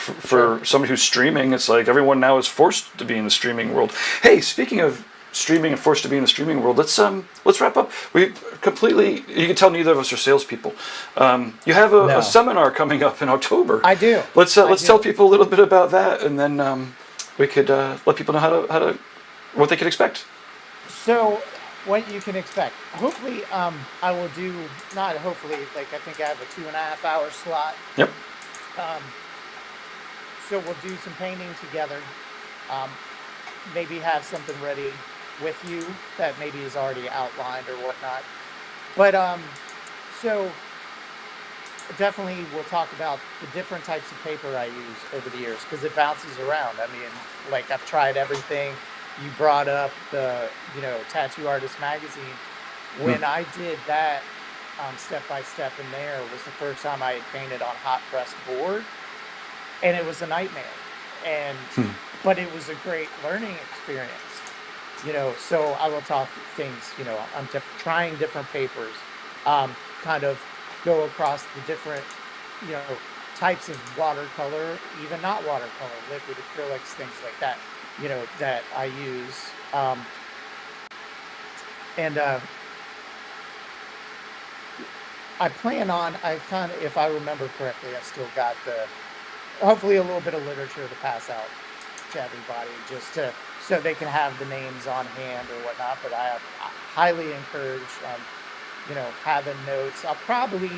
Speaker 1: for
Speaker 3: Sure.
Speaker 1: somebody who's streaming, it's like everyone now is forced to be in the streaming world. Hey, speaking of streaming and forced to be in the streaming world, let's wrap up. We completely, you can tell neither of us are salespeople. You have a
Speaker 3: No.
Speaker 1: seminar coming up in October.
Speaker 3: I do.
Speaker 1: Let's
Speaker 3: I
Speaker 1: let's tell
Speaker 3: do.
Speaker 1: people a little bit about that, and then we could let people know how to what they can expect.
Speaker 3: So, what you can expect? Hopefully, I will do, not hopefully. Like, I think I have a 2.5 hour slot.
Speaker 1: Yep.
Speaker 3: Um, so we'll do some painting together. Um, Maybe have something ready with you that maybe is already outlined or whatnot. But so definitely we'll talk about the different types of paper I use over the years because it bounces around. I mean, like I've tried everything. You brought up the, Tattoo Artist Magazine.
Speaker 1: Hmm.
Speaker 3: When I did that step by step in there was the first time I had painted on hot pressed board, and it was a nightmare. And
Speaker 1: Hmm.
Speaker 3: but it was a great learning experience. So I will talk things. I'm trying different papers, kind of go across the different, you know, types of watercolor, even not watercolor, liquid acrylics, things like that. That I use, and I plan on. I kind of, if I remember correctly, I still got the hopefully a little bit of literature to pass out to everybody, just to so they can have the names on hand or whatnot. But I highly encourage, having notes. I'll probably,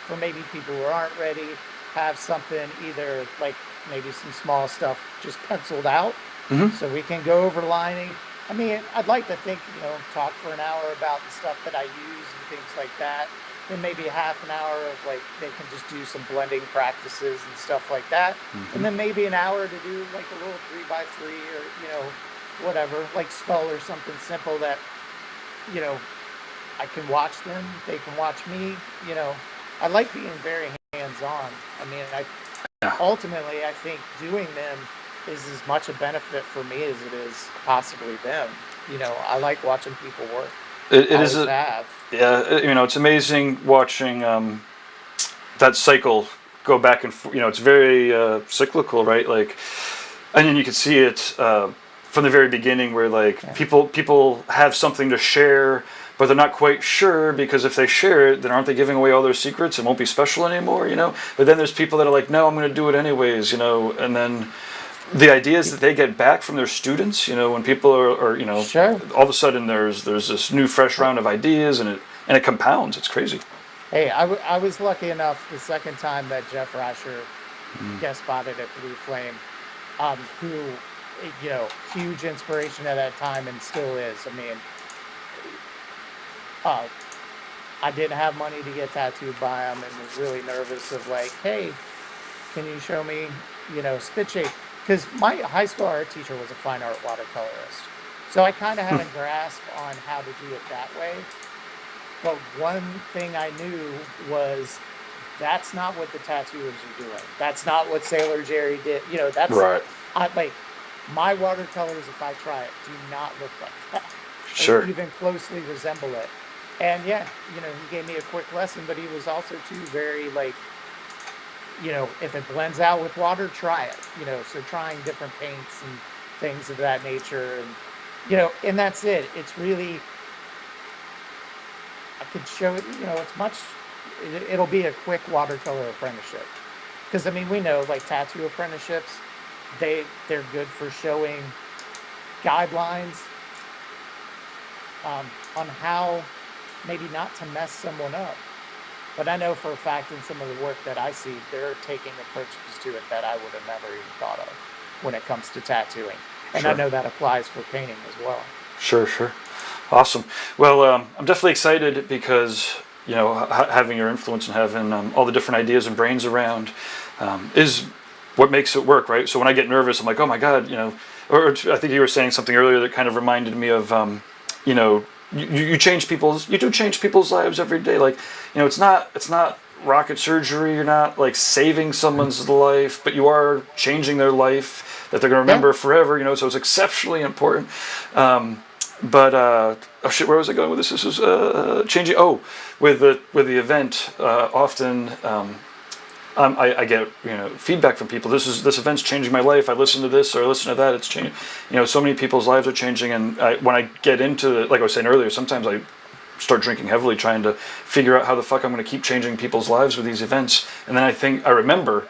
Speaker 3: for maybe people who aren't ready, have something either like maybe some small stuff just penciled out
Speaker 1: Hmm.
Speaker 3: so we can go over lining. I mean, I'd like to think, talk for an hour about the stuff that I use and things like that. Then maybe a half an hour of like they can just do some blending practices and stuff like that. And
Speaker 1: Hmm.
Speaker 3: then maybe an hour to do like a little 3x3 or, whatever, like skull or something simple that, you know, I can watch them, they can watch me, you know. I like being very hands on. I mean,
Speaker 1: Yeah.
Speaker 3: ultimately, I think doing them is as much a benefit for me as it is possibly them. I like watching people work.
Speaker 1: It is
Speaker 3: Always
Speaker 1: a
Speaker 3: have.
Speaker 1: Yeah. It's amazing watching that cycle go back and forth. It's very cyclical, right? Like, and then you can see it from the very beginning, where like
Speaker 3: Yeah.
Speaker 1: people have something to share, but they're not quite sure because if they share it, then aren't they giving away all their secrets? It won't be special anymore, But then there's people that are like, no, I'm going to do it anyways, And then the ideas that they get back from their students, when people are
Speaker 3: Sure.
Speaker 1: all of a sudden there's this new fresh round of ideas, and it compounds. It's crazy.
Speaker 3: Hey, I was lucky enough the second time that Jeff Rasher
Speaker 1: Mm.
Speaker 3: guest spotted at Blue Flame, who, huge inspiration at that time and still is. I mean, uh, I didn't have money to get tattooed by him and was really nervous of like, hey, can you show me, spit shape? Because my high school art teacher was a fine art watercolorist. So I kind of had a grasp on how to do it that way. But one thing I knew was that's not what the tattooers are doing. That's not what Sailor Jerry did.
Speaker 1: Right.
Speaker 3: Like my watercolors, if I try it, do not look like that. Or
Speaker 1: Sure.
Speaker 3: even closely resemble it. And yeah, he gave me a quick lesson, but he was also too very like, if it blends out with water, try it. So trying different paints and things of that nature, and and that's it. It's really, I could show it. It's much. It'll be a quick watercolor apprenticeship, because I mean we know like tattoo apprenticeships, they're good for showing guidelines on how maybe not to mess someone up. But I know for a fact in some of the work that I see, they're taking approaches to it that I would have never even thought of when it comes to tattooing. And I
Speaker 1: Sure.
Speaker 3: know that applies for painting as well.
Speaker 1: Sure, sure. Awesome. Well, I'm definitely excited because, having your influence and having all the different ideas and brains around is what makes it work, right? So when I get nervous, I'm like, oh my God, or I think you were saying something earlier that kind of reminded me of, you do change people's lives every day. Like, it's not rocket surgery. You're not like saving someone's life, but you are changing their life that they're going to
Speaker 3: Yeah.
Speaker 1: remember forever, so it's exceptionally important. But oh shit, where was I going with this? This was changing. Oh, with the event, often I get feedback from people. This event's changing my life. I listen to this or I listen to that. It's changing. So many people's lives are changing, and when I get into it, like I was saying earlier, sometimes I start drinking heavily, trying to figure out how the fuck I'm going to keep changing people's lives with these events, and then I remember,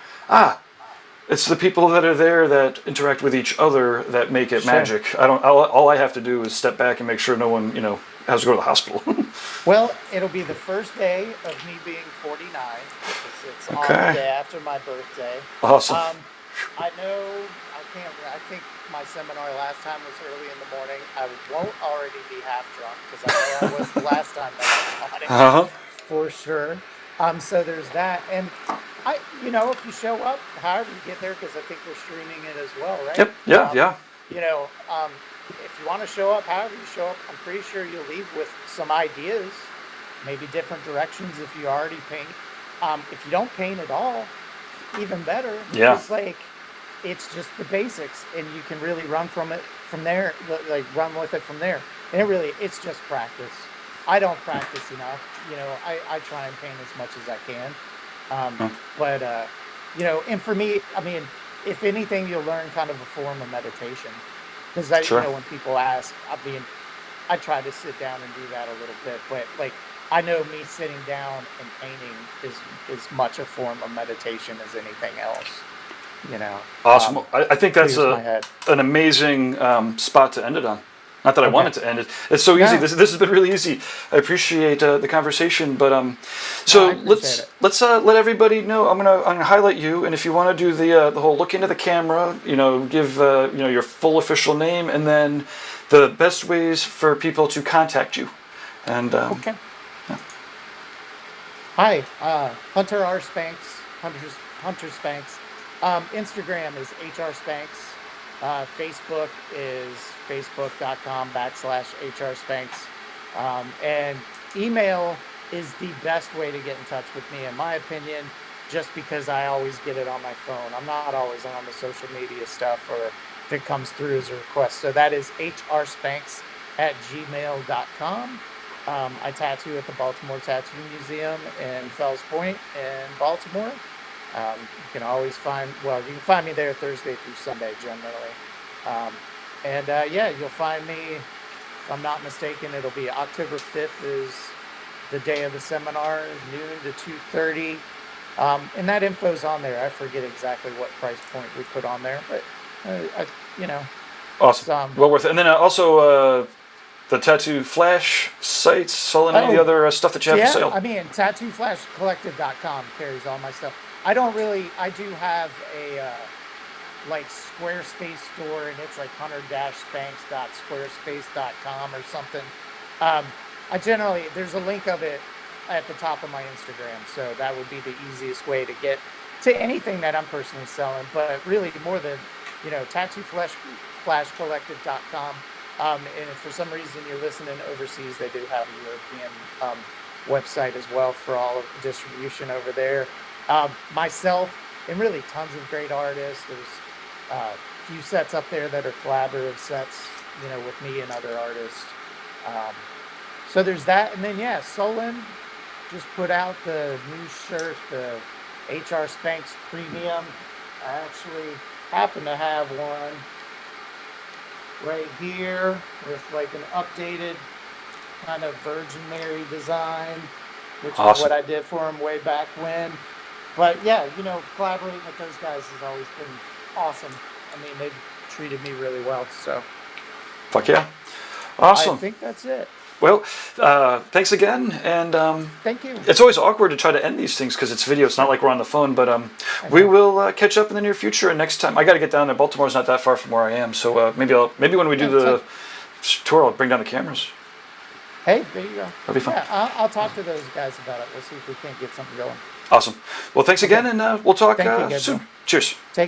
Speaker 1: it's the people that are there that interact with each other that make it
Speaker 3: Sure.
Speaker 1: magic. I don't. All I have to do is step back and make sure no one, has to go to the hospital.
Speaker 3: Well, it'll be the first day of me being 49, because it's on the
Speaker 1: Okay.
Speaker 3: day after my birthday.
Speaker 1: Awesome.
Speaker 3: I know I can't. I think my seminar last time was early in the morning. I won't already be half drunk because I know I was the last time that I was on it.
Speaker 1: Uh huh.
Speaker 3: For sure. So there's that, and if you show up, however you get there, because I think we're streaming it as well, right?
Speaker 1: Yep. Yeah. Yeah.
Speaker 3: You know, um, if you want to show up, however you show up, I'm pretty sure you'll leave with some ideas, maybe different directions if you already paint. If you don't paint at all, even better,
Speaker 1: Yeah.
Speaker 3: because like it's just the basics, and you can really run from it from there, like run with it from there. And it's just practice. I don't practice enough. I try and paint as much as I can.
Speaker 1: Oh,
Speaker 3: But and for me, I mean, if anything, you'll learn kind of a form of meditation. Because
Speaker 1: sure.
Speaker 3: when people ask, I mean, I try to sit down and do that a little bit, but like I know me sitting down and painting is much a form of meditation as anything else. You know,
Speaker 1: Awesome. I think that's
Speaker 3: clears my head.
Speaker 1: an amazing spot to end it on. Not that I
Speaker 3: Okay.
Speaker 1: wanted to end it. It's so easy.
Speaker 3: No,
Speaker 1: This has been really easy. I appreciate the conversation, but
Speaker 3: no, I
Speaker 1: so
Speaker 3: appreciate it.
Speaker 1: let's let everybody know. I'm gonna highlight you, and if you want to do the whole look into the camera, give your full official name, and then the best ways for people to contact you. And
Speaker 3: Okay. Hi, Hunter R. Spanks, Hunter Spanks. Instagram is HR Spanks. Facebook is facebook.com/HR Spanks. And email is the best way to get in touch with me, in my opinion, just because I always get it on my phone. I'm not always on the social media stuff, or if it comes through as a request. So that is hrspanks@gmail.com. I tattoo at the Baltimore Tattoo Museum in Fells Point in Baltimore. You can always you can find me there Thursday through Sunday generally. Um, and yeah, you'll find me, if I'm not mistaken, it'll be October 5th is the day of the seminar, noon to 2:30. And that info's on there. I forget exactly what price point we put on there, but it's
Speaker 1: awesome. Well worth it. And then also the Tattoo Flash sites, all and any of the
Speaker 3: oh,
Speaker 1: other stuff that you have for
Speaker 3: yeah,
Speaker 1: sale.
Speaker 3: I mean, tattooflashcollective.com carries all my stuff. I do have a like Squarespace store, and it's like hunter-spanks.squarespace.com or something. Um, there's a link of it at the top of my Instagram, so that would be the easiest way to get to anything that I'm personally selling. But really, more than tattoo-flashcollective.com. And if for some reason you're listening overseas, they do have a European website as well for all of the distribution over there. Myself, and really tons of great artists. There's a few sets up there that are collaborative sets, with me and other artists. Um, So there's that, and then yeah, Solon just put out the new shirt, the HR Spanks Premium. I actually happen to have one right here with like an updated kind of Virgin Mary design, which is
Speaker 1: Awesome.
Speaker 3: what I did for him way back when. But yeah, collaborating with those guys has always been awesome. I mean, they've treated me really well. So
Speaker 1: Fuck yeah.
Speaker 3: I
Speaker 1: Awesome.
Speaker 3: think that's it.
Speaker 1: Well, thanks again, and
Speaker 3: Thank you.
Speaker 1: it's always awkward to try to end these things because it's video. It's not like we're on the phone, but we will catch up in the near future. And next time, I got to get down there. Baltimore's not that far from where I am, so maybe when we do the tour, I'll bring down the cameras.
Speaker 3: Hey, there you go.
Speaker 1: That'd be fun.
Speaker 3: Yeah, I'll talk to those guys about it. We'll see if we can't get something going.
Speaker 1: Awesome. Well, thanks again, and we'll talk
Speaker 3: Thank you,
Speaker 1: soon. Cheers.
Speaker 3: Take